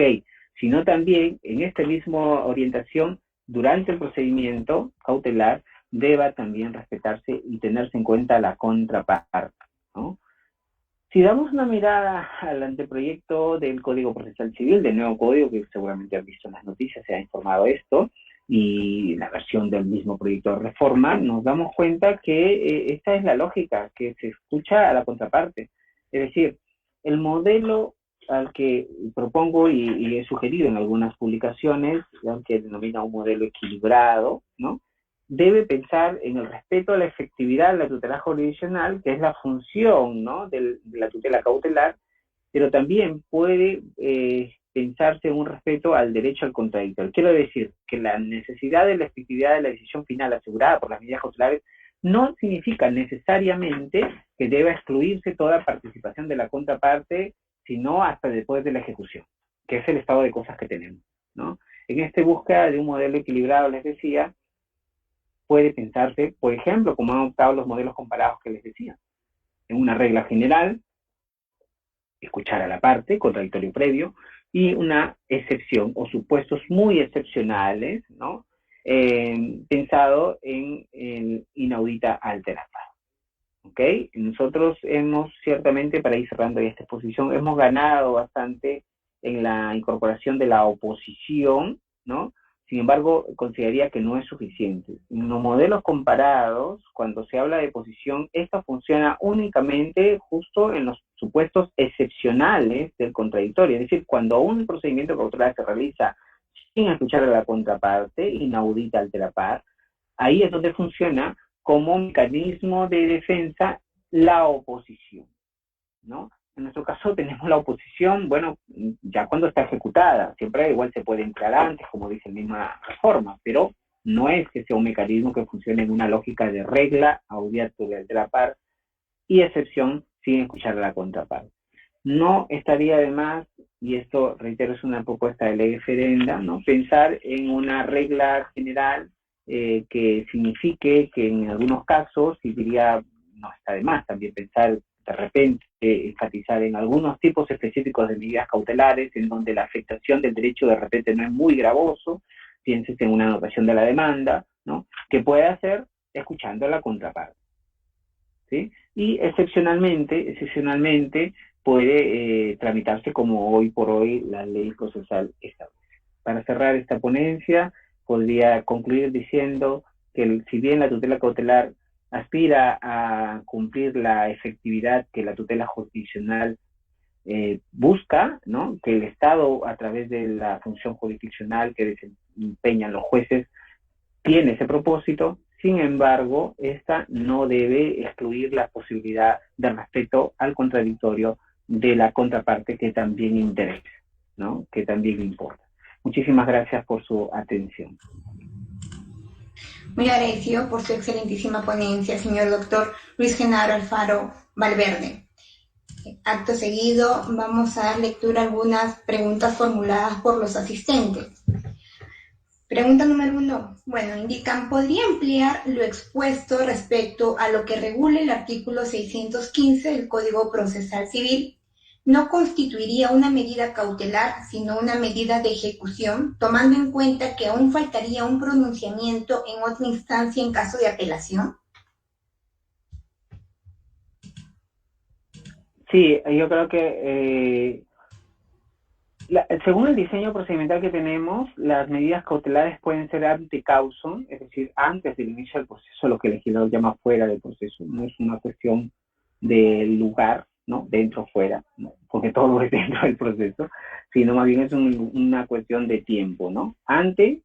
Sino también en esta misma orientación, durante el procedimiento cautelar, deba también respetarse y tenerse en cuenta la contraparte, ¿no? Si damos una mirada al anteproyecto del Código Procesal Civil, del nuevo código, que seguramente han visto en las noticias, se ha informado esto, y la versión del mismo proyecto de reforma, nos damos cuenta que esta es la lógica, que se escucha a la contraparte. Es decir, el modelo al que propongo y he sugerido en algunas publicaciones, que denomina un modelo equilibrado, ¿no? Debe pensar en el respeto a la efectividad de la tutela jurisdiccional, que es la función, ¿no?, de la tutela cautelar, pero también puede pensarse en un respeto al derecho al contradictorio. Quiero decir que la necesidad de la efectividad de la decisión final asegurada por las medidas cautelares no significa necesariamente que deba excluirse toda participación de la contraparte, sino hasta después de la ejecución, que es el estado de cosas que tenemos, ¿no? En esta búsqueda de un modelo equilibrado, les decía, puede pensarse, por ejemplo, como han optado los modelos comparados que les decía, en una regla general, escuchar a la parte, contradictorio previo, y una excepción o supuestos muy excepcionales, ¿no? Pensado en inaudita altera par. ¿Ok? Nosotros hemos, ciertamente, para ir cerrando esta exposición, hemos ganado bastante en la incorporación de la oposición, ¿no? Sin embargo, consideraría que no es suficiente. En los modelos comparados, cuando se habla de posición, esta funciona únicamente justo en los supuestos excepcionales del contradictorio. Es decir, cuando un procedimiento cautelar se realiza sin escuchar a la contraparte, inaudita altera par, ahí es donde funciona como mecanismo de defensa la oposición, ¿no? En nuestro caso tenemos la oposición, bueno, ya cuando está ejecutada, siempre igual se puede entrar antes, como dice la misma reforma, pero no es que sea un mecanismo que funcione en una lógica de regla, audiato de altera par y excepción sin escuchar a la contraparte. No estaría de más, y esto, reitero, es una propuesta de ley referenda, ¿no? Pensar en una regla general que signifique que en algunos casos, y diría, no está de más también pensar de repente, enfatizar en algunos tipos específicos de medidas cautelares en donde la afectación del derecho de repente no es muy gravoso, pienses en una anotación de la demanda, ¿no? Que puede hacer escuchando a la contraparte, ¿sí? Y excepcionalmente puede tramitarse como hoy por hoy la ley procesal establece. Para cerrar esta ponencia, podría concluir diciendo que si bien la tutela cautelar aspira a cumplir la efectividad que la tutela jurisdiccional busca, ¿no? Que el Estado, a través de la función jurisdiccional que desempeñan los jueces, tiene ese propósito. Sin embargo, esta no debe excluir la posibilidad de respeto al contradictorio de la contraparte que también interesa, ¿no? Que también importa. Muchísimas gracias por su atención. Muy agradecido por su excelentísima ponencia, señor doctor Luis Genaro Alfaro Valverde. Acto seguido, vamos a dar lectura a algunas preguntas formuladas por los asistentes. Pregunta número 1. Bueno, indican, ¿podría ampliar lo expuesto respecto a lo que regula el artículo 615 del Código Procesal Civil? No constituiría una medida cautelar, sino una medida de ejecución, tomando en cuenta que aún faltaría un pronunciamiento en otra instancia en caso de apelación. Sí, yo creo que según el diseño procedimental que tenemos, las medidas cautelares pueden ser ante causum, es decir, antes del inicio del proceso, lo que el legislador llama fuera del proceso. No es una cuestión del lugar, ¿no? Dentro o fuera, ¿no? Porque todo es dentro del proceso, sino más bien es una cuestión de tiempo, ¿no? Antes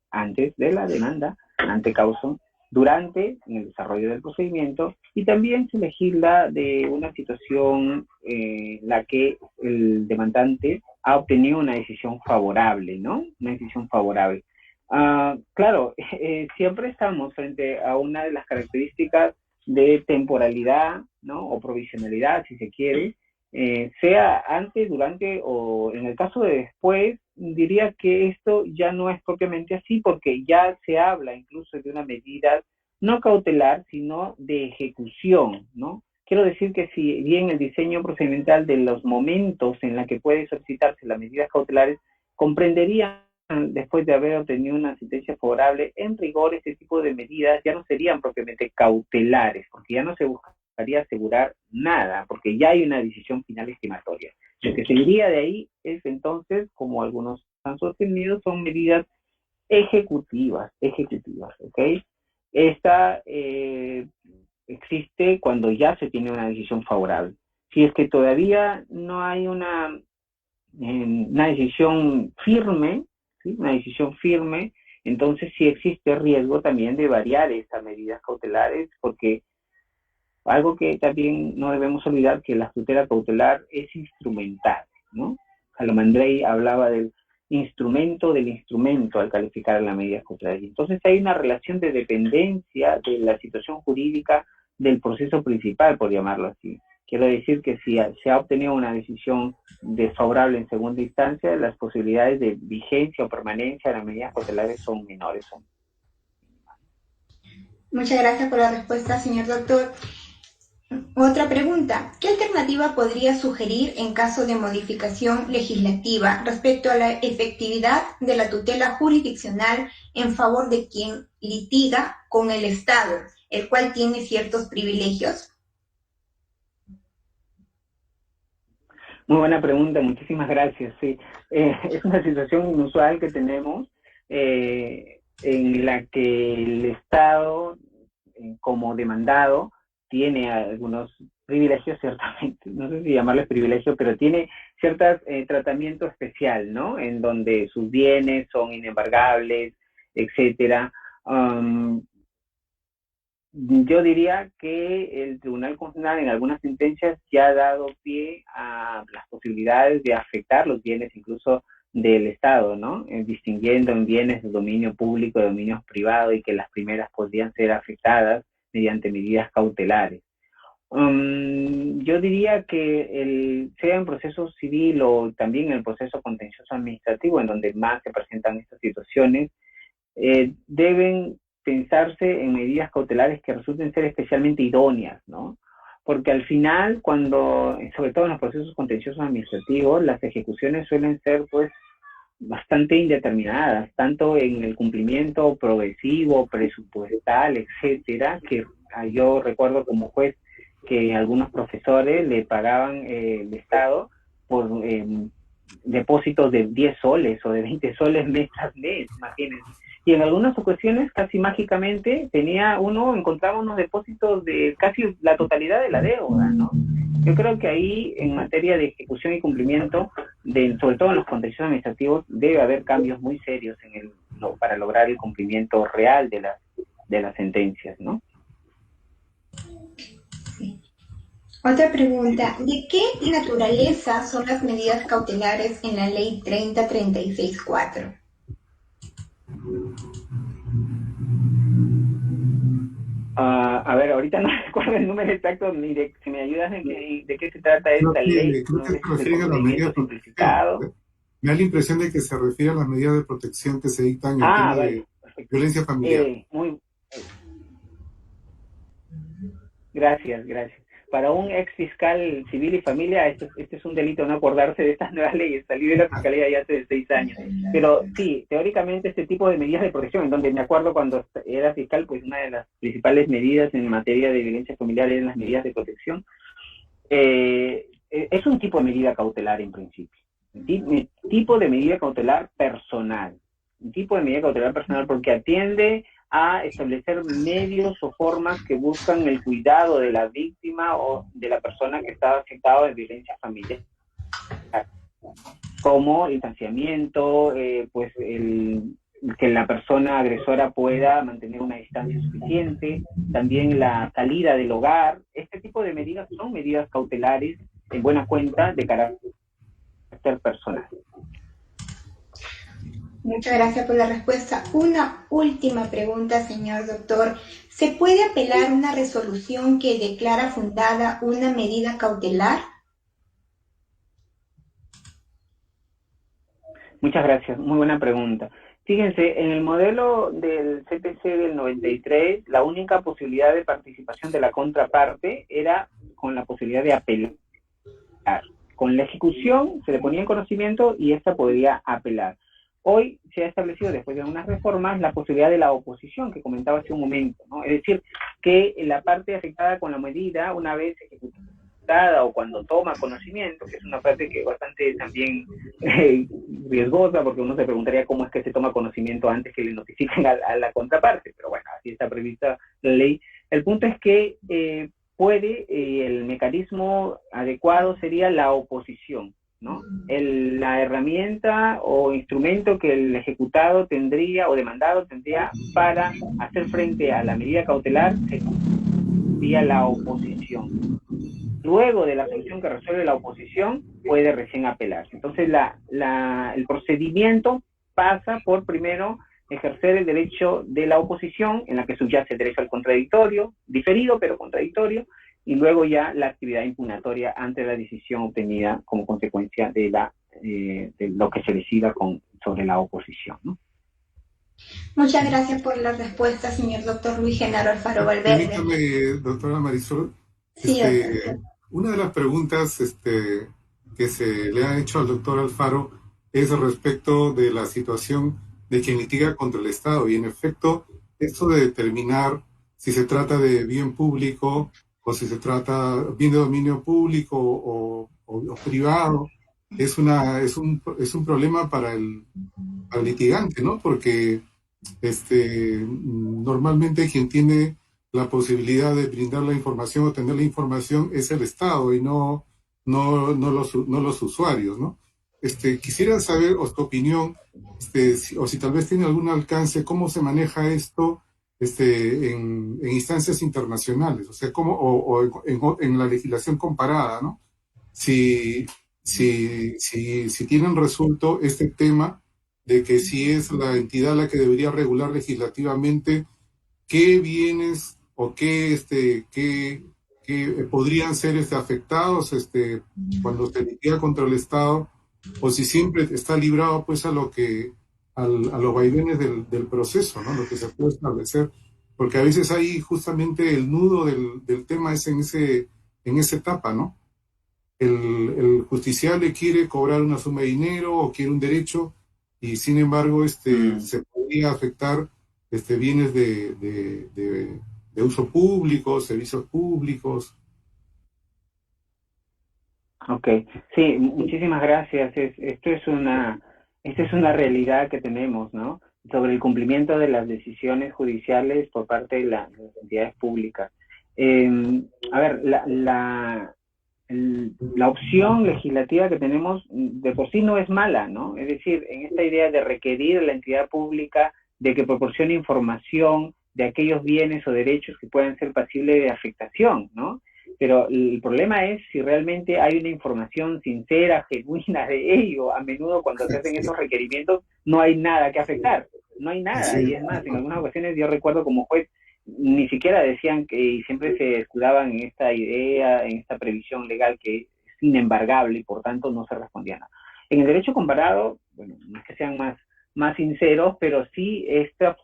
de la demanda, ante causum, durante, en el desarrollo del procedimiento, y también se legisla de una situación en la que el demandante ha obtenido una decisión favorable, ¿no? Una decisión favorable. Claro, siempre estamos frente a una de las características de temporalidad, ¿no? O provisionalidad, si se quiere, sea antes, durante o en el caso de después, diría que esto ya no es propiamente así porque ya se habla incluso de una medida no cautelar, sino de ejecución, ¿no? Quiero decir que si bien el diseño procedimental de los momentos en los que puede solicitarse las medidas cautelares comprendería después de haber obtenido una sentencia favorable, en rigor este tipo de medidas ya no serían propiamente cautelares, porque ya no se buscaría asegurar nada, porque ya hay una decisión final estimatoria. Lo que seguiría de ahí es entonces, como algunos han sostenido, son medidas ejecutivas, ¿ok? Esta existe cuando ya se tiene una decisión favorable. Si es que todavía no hay una decisión firme, ¿sí? Una decisión firme, entonces sí existe riesgo también de variar estas medidas cautelares, porque algo que también no debemos olvidar que la tutela cautelar es instrumental, ¿no? Calamandrei hablaba del instrumento al calificar la medida cautelar. Entonces hay una relación de dependencia de la situación jurídica del proceso principal, por llamarlo así. Quiero decir que si se ha obtenido una decisión desfavorable en segunda instancia, las posibilidades de vigencia o permanencia de las medidas cautelares son menores. Muchas gracias por la respuesta, señor doctor. Otra pregunta, ¿qué alternativa podría sugerir en caso de modificación legislativa respecto a la efectividad de la tutela jurisdiccional en favor de quien litiga con el Estado, el cual tiene ciertos privilegios? Muy buena pregunta, muchísimas gracias. Sí, es una situación inusual que tenemos en la que el Estado, como demandado, tiene algunos privilegios, ciertamente, no sé si llamarles privilegios, pero tiene cierto tratamiento especial, ¿no? En donde sus bienes son inembargables, etcétera. Um, yo diría que el Tribunal Constitucional en algunas sentencias ya ha dado pie a las posibilidades de afectar los bienes incluso del Estado, ¿no? Distinguiendo en bienes de dominio público y dominios privados y que las primeras podrían ser afectadas mediante medidas cautelares. Yo diría que sea en proceso civil o también en el proceso contencioso administrativo, en donde más se presentan estas situaciones, deben pensarse en medidas cautelares que resulten ser especialmente idóneas, ¿no? Porque al final, sobre todo en los procesos contenciosos administrativos, las ejecuciones suelen ser, pues, bastante indeterminadas, tanto en el cumplimiento progresivo, presupuestal, etcétera, que yo recuerdo como juez que algunos profesores le pagaban el Estado por depósitos de 10 soles o de 20 soles mes tras mes, imagínense. Y en algunas ocasiones, casi mágicamente, encontraba unos depósitos de casi la totalidad de la deuda, ¿no? Yo creo que ahí, en materia de ejecución y cumplimiento, sobre todo en los contenciosos administrativos, debe haber cambios muy serios para lograr el cumplimiento real de las sentencias, ¿no? Sí. Otra pregunta, ¿de qué naturaleza son las medidas cautelares en la ley 30364? A ver, ahorita no recuerdo el número exacto, ni si me ayudas de qué se trata esta ley, Creo no que sé se si es el refiere a las medidas procedimiento de protección. simplificado. Me da la impresión de que se refiere a las medidas de protección que se dictan en tema Vale, de perfecto. violencia familiar. Gracias. Para un ex fiscal civil y familia, este es un delito no acordarse de estas nuevas leyes. Salí de la fiscalía ya hace 6 años. Pero sí, teóricamente este tipo de medidas de protección, en donde me acuerdo cuando era fiscal, pues una de las principales medidas en materia de violencia familiar eran las medidas de protección. Es un tipo de medida cautelar en principio. Un tipo de medida cautelar personal. Un tipo de medida cautelar personal porque atiende a establecer medios o formas que buscan el cuidado de la víctima o de la persona que está afectada de violencia familiar, como el distanciamiento, que la persona agresora pueda mantener una distancia suficiente, también la salida del hogar. Este tipo de medidas son medidas cautelares en buena cuenta de carácter personal. Muchas gracias por la respuesta. Una última pregunta, señor doctor. ¿Se puede apelar una resolución que declara fundada una medida cautelar? Muchas gracias, muy buena pregunta. Fíjense, en el modelo del CPC del 93, la única posibilidad de participación de la contraparte era con la posibilidad de apelar. Con la ejecución se le ponía en conocimiento y esta podría apelar. Hoy se ha establecido, después de unas reformas, la posibilidad de la oposición, que comentaba hace un momento, ¿no? Es decir, que la parte afectada con la medida, una vez ejecutada o cuando toma conocimiento, que es una parte que es bastante también riesgosa, porque uno se preguntaría cómo es que se toma conocimiento antes que le notifiquen a la contraparte, pero bueno, así está prevista la ley. El punto es que el mecanismo adecuado sería la oposición, ¿no? La herramienta o instrumento que el ejecutado tendría o demandado tendría para hacer frente a la medida cautelar sería la oposición. Luego de la sanción que resuelve la oposición, puede recién apelarse. Entonces, el procedimiento pasa por, primero, ejercer el derecho de la oposición, en la que subyace el derecho al contradictorio, diferido pero contradictorio, y luego ya la actividad impugnatoria ante la decisión obtenida como consecuencia de lo que se decida sobre la oposición, ¿no? Muchas gracias por la respuesta, señor doctor Luis Genaro Alfaro Valverde. Permítame, doctora Marisol, sí, una de las preguntas que se le ha hecho al doctor Alfaro es respecto de la situación de quien litiga contra el Estado, y en efecto, esto de determinar si se trata de bien público o si se trata bien de dominio público o o privado, es un problema para el litigante, ¿no? Porque normalmente quien tiene la posibilidad de brindar la información o tener la información es el Estado y no los usuarios, ¿no? Quisiera saber tu opinión, o si tal vez tiene algún alcance, cómo se maneja esto en instancias internacionales, o sea, en la legislación comparada, ¿no? Si tienen resuelto este tema de que si es la entidad la que debería regular legislativamente qué bienes o qué podrían ser afectados cuando se litiga contra el Estado, o si siempre está librado pues a los vaivenes del proceso, ¿no? Lo que se puede establecer, porque a veces ahí justamente el nudo del tema es en esa etapa, ¿no? El justiciable quiere cobrar una suma de dinero o quiere un derecho, y sin embargo se podría afectar bienes de uso público, servicios públicos. Ok, sí, muchísimas gracias. Esta es una realidad que tenemos, ¿no? Sobre el cumplimiento de las decisiones judiciales por parte de las entidades públicas. A ver, la opción legislativa que tenemos de por sí no es mala, ¿no? Es decir, en esta idea de requerir a la entidad pública de que proporcione información de aquellos bienes o derechos que puedan ser pasibles de afectación, ¿no? Pero el problema es si realmente hay una información sincera, genuina de ello. A menudo cuando se hacen esos requerimientos no hay nada que afectar, no hay nada. Sí. Y es más, en algunas ocasiones yo recuerdo como juez, ni siquiera decían y siempre se escudaban en esta idea, en esta previsión legal que es inembargable y por tanto no se respondía nada. En el derecho comparado, bueno, no es que sean más sinceros, pero sí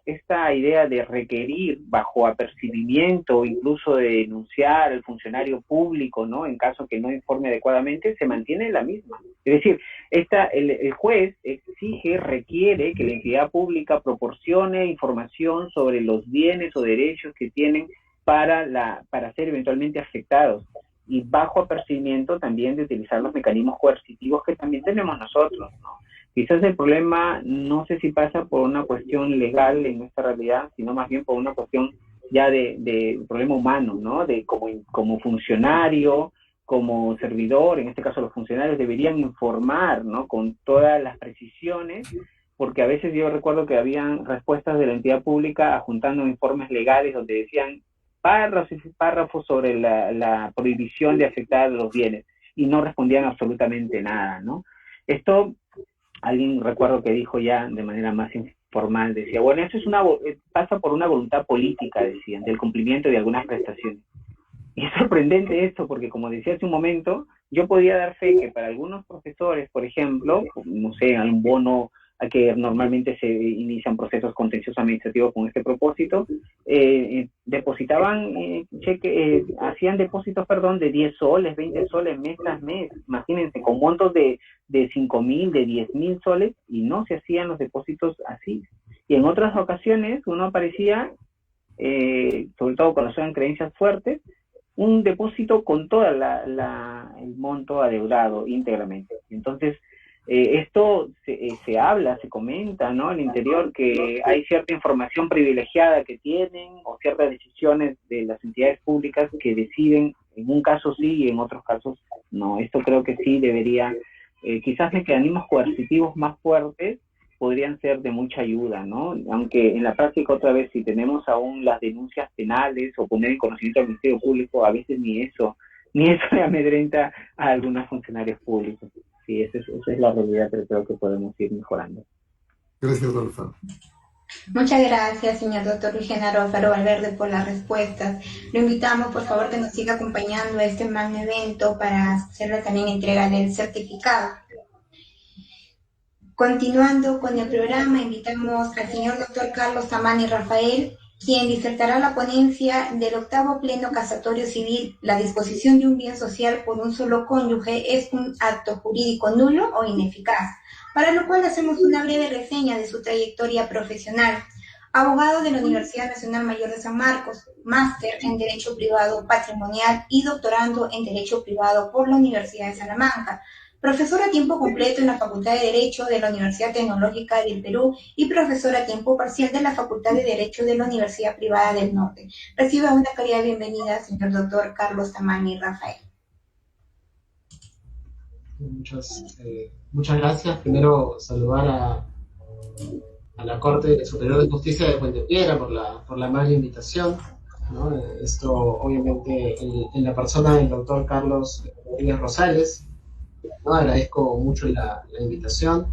esta idea de requerir bajo apercibimiento, incluso de denunciar al funcionario público, ¿no? En caso que no informe adecuadamente, se mantiene la misma. Es decir, el juez exige, requiere que la entidad pública proporcione información sobre los bienes o derechos que tienen para ser eventualmente afectados, y bajo apercibimiento también de utilizar los mecanismos coercitivos que también tenemos nosotros, ¿no? Quizás el problema no sé si pasa por una cuestión legal en nuestra realidad, sino más bien por una cuestión ya de problema humano, ¿no? De como funcionario, como servidor, en este caso los funcionarios deberían informar, ¿no? Con todas las precisiones, porque a veces yo recuerdo que habían respuestas de la entidad pública adjuntando informes legales donde decían párrafos sobre la prohibición de afectar los bienes y no respondían absolutamente nada, ¿no? Esto, alguien recuerdo que dijo ya de manera más informal, decía, bueno, eso pasa por una voluntad política, decían, del cumplimiento de algunas prestaciones. Y es sorprendente esto, porque como decía hace un momento, yo podía dar fe que para algunos profesores, por ejemplo, no sé, hay un bono a que normalmente se inician procesos contenciosos administrativos con este propósito, depositaban hacían depósitos, de 10 soles, 20 soles mes tras mes, imagínense, con montos de 5.000, de 10.000 soles, y no se hacían los depósitos así. Y en otras ocasiones uno aparecía, sobre todo cuando son creencias fuertes, un depósito con todo el monto adeudado íntegramente. Entonces, esto se habla, se comenta, ¿no? Al interior que hay cierta información privilegiada que tienen o ciertas decisiones de las entidades públicas que deciden, en un caso sí y en otros casos no. Esto creo que sí debería, quizás mecanismos coercitivos más fuertes podrían ser de mucha ayuda, ¿no? Aunque en la práctica, otra vez, si tenemos aún las denuncias penales o poner en conocimiento al Ministerio Público, a veces ni eso le amedrenta a algunos funcionarios públicos. Sí, esa es la realidad, pero creo que podemos ir mejorando. Gracias, doctor. Muchas gracias, señor doctor Luis Genaro Alfaro Valverde, por las respuestas. Lo invitamos, por favor, que nos siga acompañando a este magno evento para hacerle también entrega del certificado. Continuando con el programa, invitamos al señor doctor Carlos Tamani Rafael, quien disertará la ponencia del 8º Pleno Casatorio Civil. La disposición de un bien social por un solo cónyuge es un acto jurídico nulo o ineficaz, para lo cual hacemos una breve reseña de su trayectoria profesional. abogado de la Universidad Nacional Mayor de San Marcos, máster en Derecho Privado Patrimonial y doctorando en Derecho Privado por la Universidad de Salamanca, profesor a tiempo completo en la Facultad de Derecho de la Universidad Tecnológica del Perú y profesor a tiempo parcial de la Facultad de Derecho de la Universidad Privada del Norte. Reciba una cálida bienvenida, señor doctor Carlos Tamaño Rafael. Muchas gracias. Primero, saludar a la Corte Superior de Justicia de Puente Piedra por la amable invitación, ¿no? Esto, obviamente, en la persona del doctor Carlos Rodríguez Rosales, ¿no? Agradezco mucho la invitación,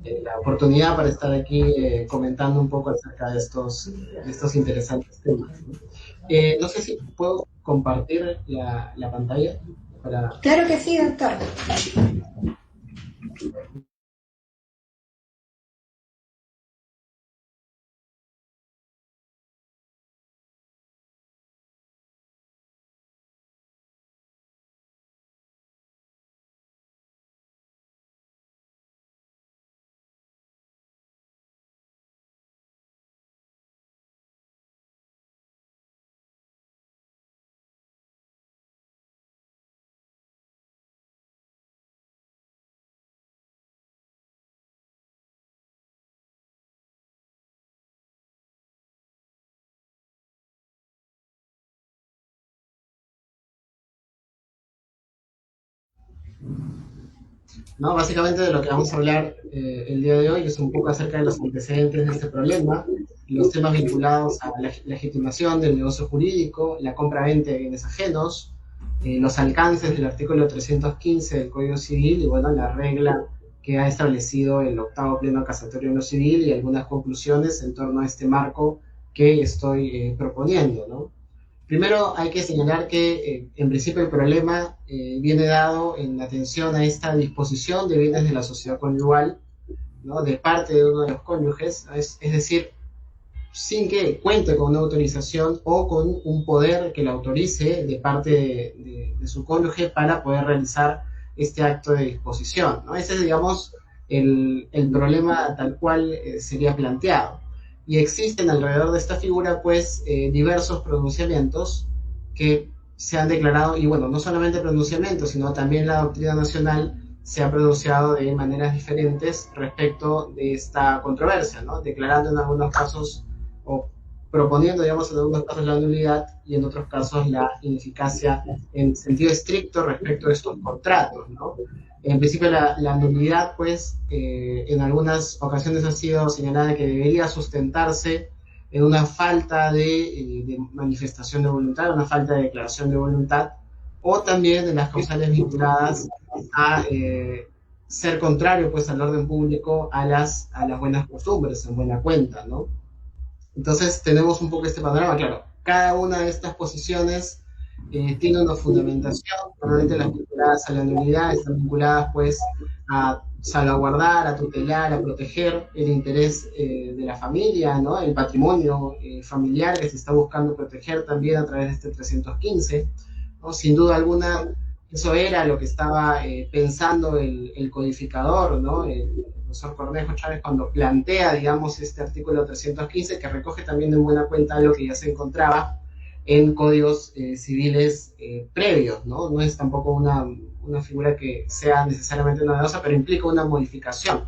la oportunidad para estar aquí comentando un poco acerca de estos interesantes temas, ¿no? No sé si puedo compartir la pantalla. Claro que sí, doctor. No, básicamente de lo que vamos a hablar el día de hoy es un poco acerca de los antecedentes de este problema, los temas vinculados a la legitimación del negocio jurídico, la compra-venta de bienes ajenos, los alcances del artículo 315 del Código Civil y, bueno, la regla que ha establecido el octavo Pleno Casatorio en lo Civil y algunas conclusiones en torno a este marco que estoy proponiendo, ¿no? Primero hay que señalar que en principio el problema viene dado en atención a esta disposición de bienes de la sociedad conyugal, ¿no? De parte de uno de los cónyuges, es decir, sin que cuente con una autorización o con un poder que lo autorice de parte de su cónyuge para poder realizar este acto de disposición, ¿no? Ese es, digamos, el problema tal cual sería planteado. Y existen alrededor de esta figura, pues, diversos pronunciamientos que se han declarado, y bueno, no solamente pronunciamientos, sino también la doctrina nacional se ha pronunciado de maneras diferentes respecto de esta controversia, ¿no? Declarando en algunos casos, o proponiendo, digamos, en algunos casos la nulidad y en otros casos la ineficacia en sentido estricto respecto de estos contratos, ¿no? En principio la nulidad, pues, en algunas ocasiones ha sido señalada que debería sustentarse en una falta de manifestación de voluntad, una falta de declaración de voluntad, o también en las causales vinculadas a ser contrario, pues, al orden público, a las buenas costumbres, en buena cuenta, ¿no? Entonces tenemos un poco este panorama, claro. Cada una de estas posiciones tiene una fundamentación. Normalmente las vinculadas a la nulidad están vinculadas, pues, a salvaguardar, a tutelar, a proteger el interés de la familia, ¿no? El patrimonio familiar que se está buscando proteger también a través de este 315, ¿no? Sin duda alguna, eso era lo que estaba pensando el codificador, ¿no? El profesor Cornejo Chávez, cuando plantea, digamos, este artículo 315, que recoge también en buena cuenta lo que ya se encontraba en códigos civiles previos, ¿no? No es tampoco una figura que sea necesariamente novedosa, pero implica una modificación.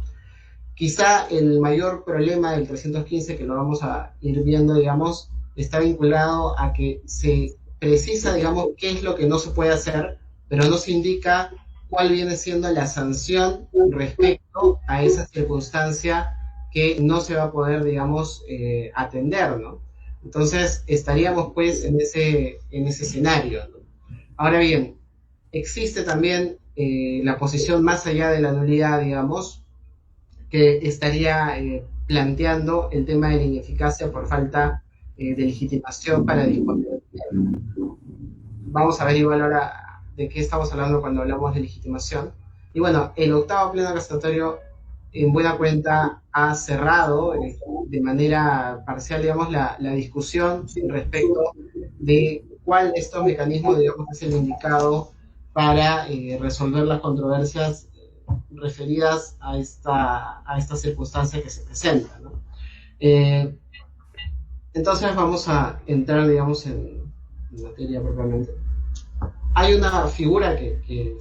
Quizá el mayor problema del 315, que lo vamos a ir viendo, digamos, está vinculado a que se precisa, digamos, qué es lo que no se puede hacer, pero no se indica cuál viene siendo la sanción respecto a esa circunstancia que no se va a poder, digamos, atender, ¿no? Entonces, estaríamos, pues, en ese escenario, ¿no? Ahora bien, existe también la posición más allá de la nulidad, digamos, que estaría planteando el tema de la ineficacia por falta de legitimación para disponer. Vamos a ver igual ahora de qué estamos hablando cuando hablamos de legitimación. Y bueno, el octavo Pleno Casatorio, en buena cuenta, ha cerrado de manera parcial, digamos, la discusión respecto de cuál de estos mecanismos, digamos, es el indicado para resolver las controversias referidas a esta circunstancia que se presenta, ¿no? Entonces vamos a entrar, digamos, en materia propiamente. Hay una figura que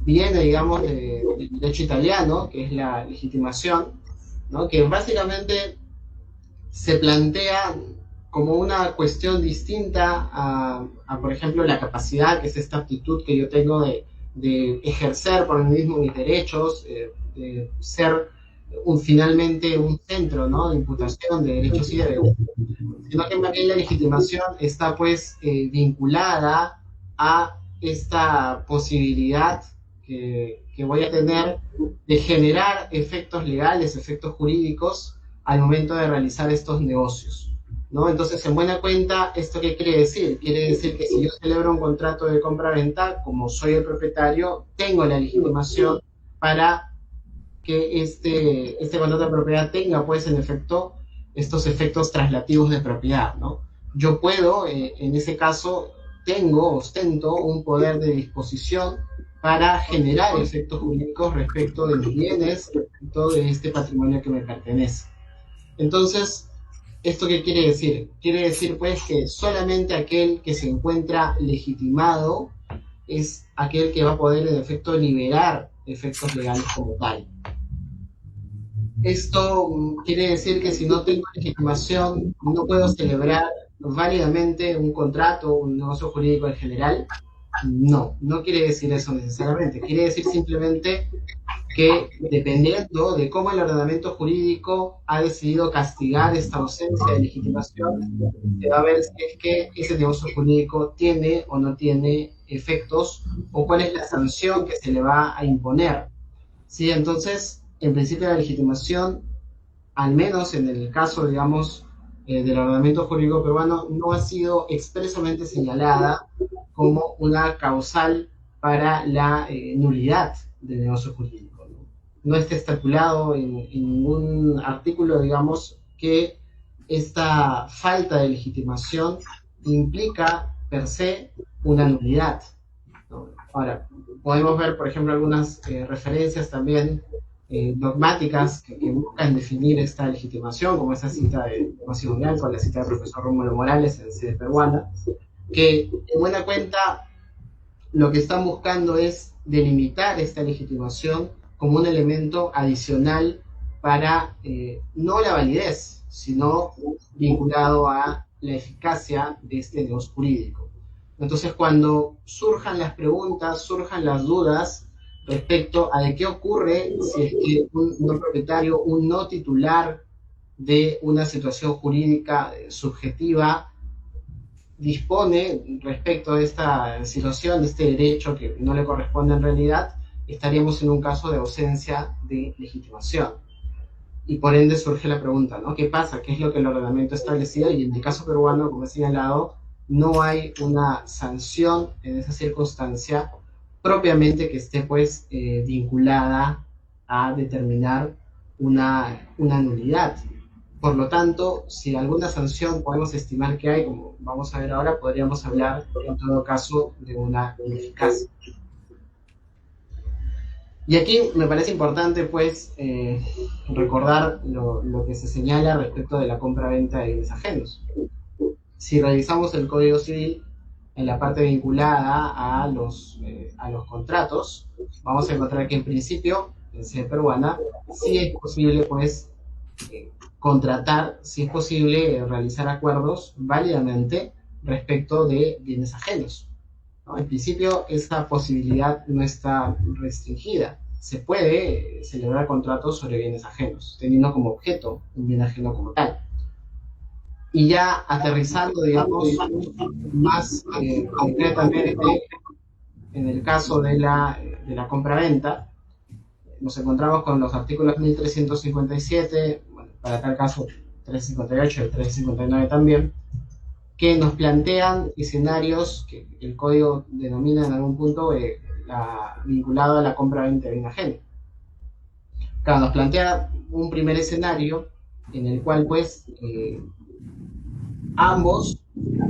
viene, digamos, del derecho italiano, que es la legitimación, ¿no? Que básicamente se plantea como una cuestión distinta por ejemplo, la capacidad, que es esta aptitud que yo tengo de ejercer por mí mismo mis derechos, de ser finalmente un centro, ¿no?, de imputación de derechos y deberes, sino que más bien la legitimación está pues vinculada a esta posibilidad que voy a tener de generar efectos legales, efectos jurídicos al momento de realizar estos negocios, ¿no? Entonces, en buena cuenta, ¿esto qué quiere decir? Quiere decir que si yo celebro un contrato de compra-venta, como soy el propietario, tengo la legitimación para que este contrato de propiedad tenga, pues, en efecto, estos efectos traslativos de propiedad, ¿no? Yo puedo, en ese caso, ostento un poder de disposición para generar efectos jurídicos respecto de mis bienes, respecto de este patrimonio que me pertenece. Entonces, ¿esto qué quiere decir? Quiere decir, pues, que solamente aquel que se encuentra legitimado es aquel que va a poder, en efecto, liberar efectos legales como tal. Esto quiere decir que si no tengo legitimación, no puedo celebrar válidamente un contrato, un negocio jurídico en general. No quiere decir eso necesariamente. Quiere decir simplemente que, dependiendo de cómo el ordenamiento jurídico ha decidido castigar esta ausencia de legitimación, se va a ver si es que ese negocio jurídico tiene o no tiene efectos, o cuál es la sanción que se le va a imponer. ¿Sí? Entonces, en principio, la legitimación, al menos en el caso, digamos, del ordenamiento jurídico peruano, no ha sido expresamente señalada como una causal para la nulidad del negocio jurídico. No está estipulado en ningún artículo, digamos, que esta falta de legitimación implica per se una nulidad, ¿no? Ahora, podemos ver, por ejemplo, algunas referencias también dogmáticas que buscan definir esta legitimación, como esa cita de Máximo Blanco, la cita del profesor Rómulo Morales en sede peruana, que en buena cuenta lo que están buscando es delimitar esta legitimación como un elemento adicional para no la validez, sino vinculado a la eficacia de este negocio jurídico. Entonces, cuando surjan las preguntas, surjan las dudas respecto a de qué ocurre si es que un no propietario, un no titular de una situación jurídica subjetiva dispone respecto de esta situación, de este derecho que no le corresponde en realidad, estaríamos en un caso de ausencia de legitimación. Y por ende surge la pregunta, ¿no? ¿Qué pasa? ¿Qué es lo que el ordenamiento ha establecido? Y en el caso peruano, como he señalado, no hay una sanción en esa circunstancia propiamente que esté, pues, vinculada a determinar una nulidad. Por lo tanto, si alguna sanción podemos estimar que hay, como vamos a ver ahora, podríamos hablar en todo caso de una ineficacia. Y aquí me parece importante, pues, recordar lo que se señala respecto de la compra-venta de bienes ajenos. Si revisamos el Código Civil, en la parte vinculada a los contratos, vamos a encontrar que en principio, en sede peruana, sí es posible, pues, contratar, si es posible realizar acuerdos válidamente respecto de bienes ajenos, ¿no? En principio, esa posibilidad no está restringida. Se puede celebrar contratos sobre bienes ajenos, teniendo como objeto un bien ajeno como tal. Y ya aterrizando, digamos, más concretamente en el caso de la compra-venta, nos encontramos con los artículos 1357, bueno, para tal caso 358 y 359 también, que nos plantean escenarios que el código denomina en algún punto vinculado a la compra-venta de bien ajeno. Claro, nos plantea un primer escenario en el cual, pues, ambos,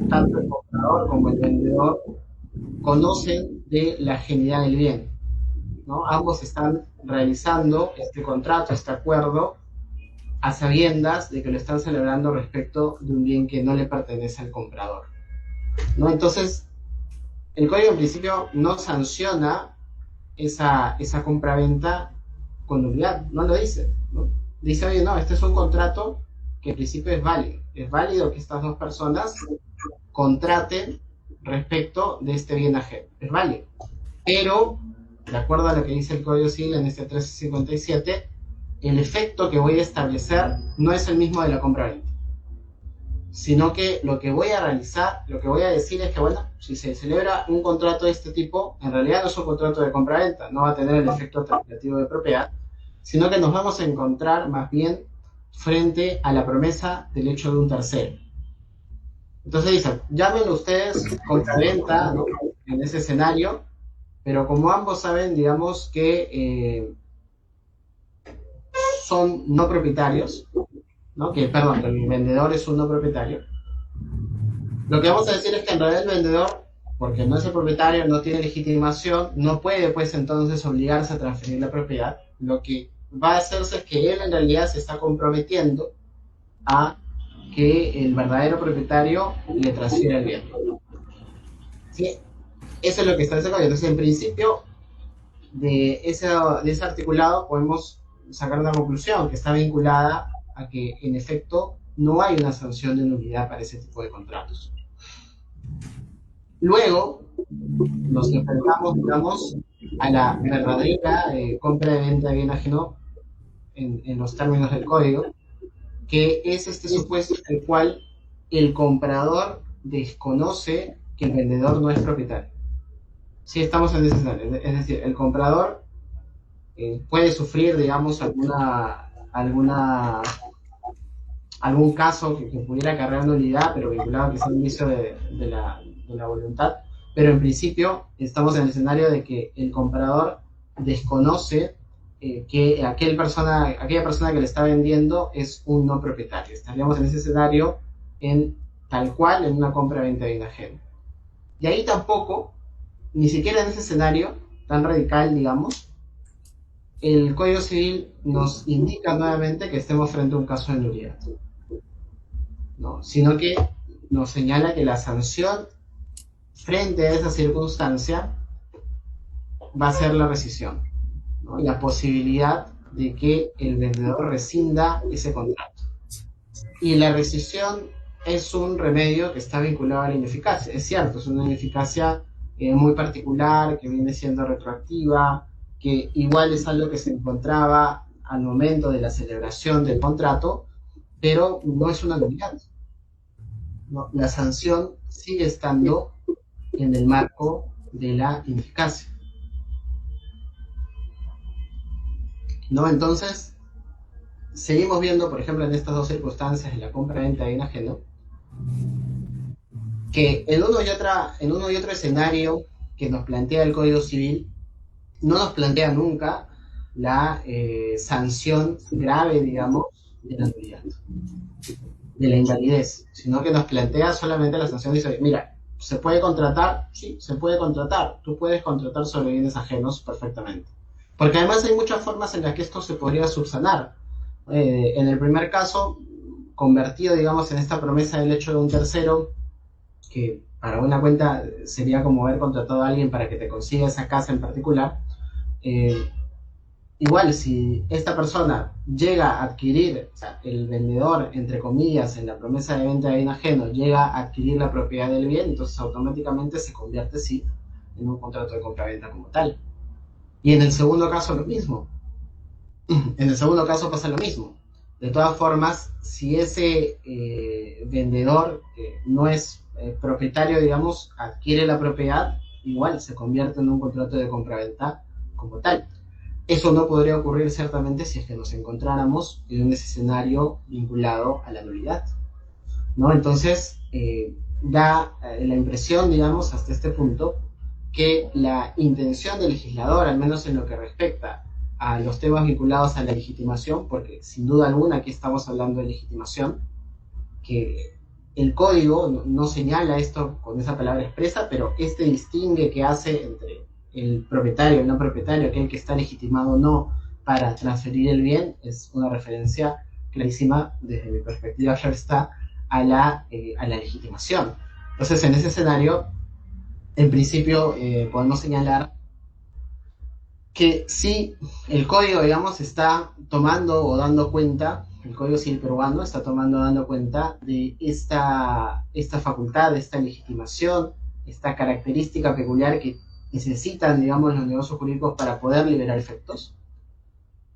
tanto el comprador como el vendedor, conocen de la ajenidad del bien, ¿no? Ambos están realizando este contrato, este acuerdo, a sabiendas de que lo están celebrando respecto de un bien que no le pertenece al comprador, ¿no? Entonces, el código en principio no sanciona esa compraventa con nulidad, no lo dice, ¿no? Dice, oye, no, este es un contrato que en principio es válido que estas dos personas contraten respecto de este bien ajeno, es válido, pero de acuerdo a lo que dice el Código Civil en este 1357, el efecto que voy a establecer no es el mismo de la compraventa, sino que lo que voy a realizar, lo que voy a decir es que, bueno, si se celebra un contrato de este tipo, en realidad no es un contrato de compraventa, no va a tener el efecto transmitivo de propiedad, sino que nos vamos a encontrar más bien frente a la promesa del hecho de un tercero. Entonces dicen, llámenlo ustedes compraventa, ¿no?, en ese escenario, pero como ambos saben, digamos que son no propietarios, ¿no? Que el vendedor es un no propietario. Lo que vamos a decir es que en realidad el vendedor, porque no es el propietario, no tiene legitimación, no puede pues entonces obligarse a transferir la propiedad. Lo que va a hacerse es que él en realidad se está comprometiendo a que el verdadero propietario le transfiera el bien. ¿Sí? Eso es lo que está en ese código. Entonces, en principio, de ese articulado podemos sacar una conclusión que está vinculada a que, en efecto, no hay una sanción de nulidad para ese tipo de contratos. Luego, nos enfrentamos, digamos, a la verdadera compra de venta de bien ajeno en los términos del código, que es este supuesto en el cual el comprador desconoce que el vendedor no es propietario. Sí, estamos en ese escenario, es decir, el comprador puede sufrir, digamos, algún caso que pudiera acarrear nulidad, pero vinculado quizá al inicio de la voluntad, pero en principio estamos en el escenario de que el comprador desconoce que aquella persona que le está vendiendo es un no propietario. Estaríamos en ese escenario tal cual en una compra-venta de bien ajeno. Y ahí tampoco, ni siquiera en ese escenario tan radical, digamos, el Código Civil nos indica nuevamente que estemos frente a un caso de nulidad, ¿no? Sino que nos señala que la sanción frente a esa circunstancia va a ser la rescisión, ¿no? La posibilidad de que el vendedor rescinda ese contrato. Y la rescisión es un remedio que está vinculado a la ineficacia. Es cierto, es una ineficacia muy particular, que viene siendo retroactiva, que igual es algo que se encontraba al momento de la celebración del contrato, pero no es una nulidad, ¿no? La sanción sigue estando en el marco de la ineficacia, ¿no? Entonces, seguimos viendo, por ejemplo, en estas dos circunstancias de la compra-venta de bien ajeno, que en uno y otro escenario que nos plantea el Código Civil, no nos plantea nunca la sanción grave, digamos, de la nulidad, de la invalidez, sino que nos plantea solamente la sanción. Dice, mira, ¿se puede contratar? Sí, se puede contratar. Tú puedes contratar sobre bienes ajenos perfectamente. Porque además hay muchas formas en las que esto se podría subsanar. En el primer caso, convertido, digamos, en esta promesa del hecho de un tercero, que para una cuenta sería como haber contratado a alguien para que te consiga esa casa en particular. Igual, si esta persona llega a adquirir, o sea, el vendedor, entre comillas, en la promesa de venta de bien ajeno, llega a adquirir la propiedad del bien, entonces automáticamente se convierte, sí, en un contrato de compraventa como tal. Y en el segundo caso lo mismo. En el segundo caso pasa lo mismo. De todas formas, si ese vendedor no es propietario, digamos, adquiere la propiedad, igual se convierte en un contrato de compraventa como tal. Eso no podría ocurrir ciertamente si es que nos encontráramos en un escenario vinculado a la nulidad, ¿no? Entonces, da la impresión, digamos, hasta este punto, que la intención del legislador, al menos en lo que respecta a los temas vinculados a la legitimación, porque sin duda alguna aquí estamos hablando de legitimación, que el código no señala esto con esa palabra expresa, pero este distingue que hace entre el propietario y el no propietario, aquel que está legitimado o no para transferir el bien, es una referencia clarísima, desde mi perspectiva, ya está a la legitimación. Entonces, en ese escenario, en principio, podemos señalar que si el código, digamos, está tomando o dando cuenta, el Código Civil peruano está dando cuenta de esta facultad, de esta legitimación, esta característica peculiar que necesitan, digamos, los negocios jurídicos para poder liberar efectos.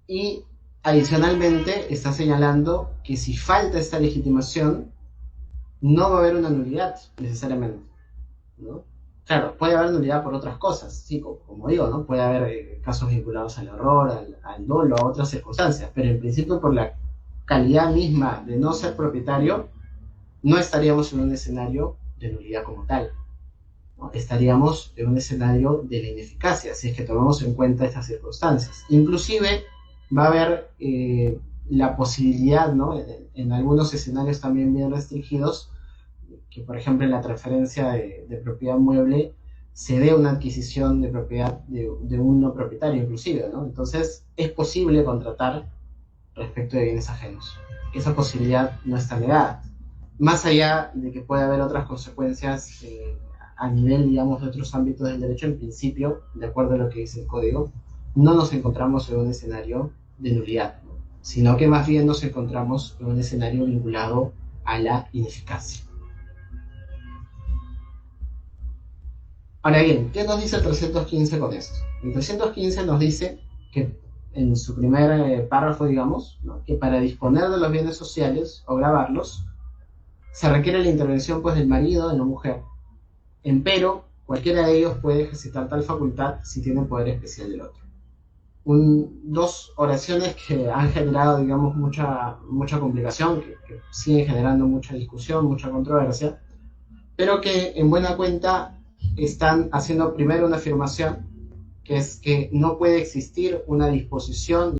Y adicionalmente está señalando que si falta esta legitimación, no va a haber una nulidad necesariamente, ¿no? Claro, puede haber nulidad por otras cosas, sí, como digo, ¿no? Puede haber casos vinculados al error, al dolo, a otras circunstancias, pero en principio por la calidad misma de no ser propietario, no estaríamos en un escenario de nulidad como tal, ¿no? Estaríamos en un escenario de la ineficacia, si es que tomamos en cuenta estas circunstancias. Inclusive va a haber la posibilidad, ¿no? En algunos escenarios también bien restringidos, que por ejemplo en la transferencia de propiedad mueble se dé una adquisición de propiedad de un no propietario inclusive, ¿no? Entonces es posible contratar respecto de bienes ajenos. Esa posibilidad no está negada. Más allá de que pueda haber otras consecuencias a nivel, digamos, de otros ámbitos del derecho, en principio, de acuerdo a lo que dice el código, no nos encontramos en un escenario de nulidad, ¿no? Sino que más bien nos encontramos en un escenario vinculado a la ineficacia. Ahora bien, ¿qué nos dice el 315 con esto? El 315 nos dice que en su primer párrafo, digamos, ¿no?, que para disponer de los bienes sociales o gravarlos, se requiere la intervención pues del marido de la mujer. Empero, cualquiera de ellos puede ejercitar tal facultad si tiene poder especial del otro. Dos oraciones que han generado, digamos, mucha complicación, que siguen generando mucha discusión, mucha controversia, pero que en buena cuenta están haciendo primero una afirmación, que es que no puede existir una disposición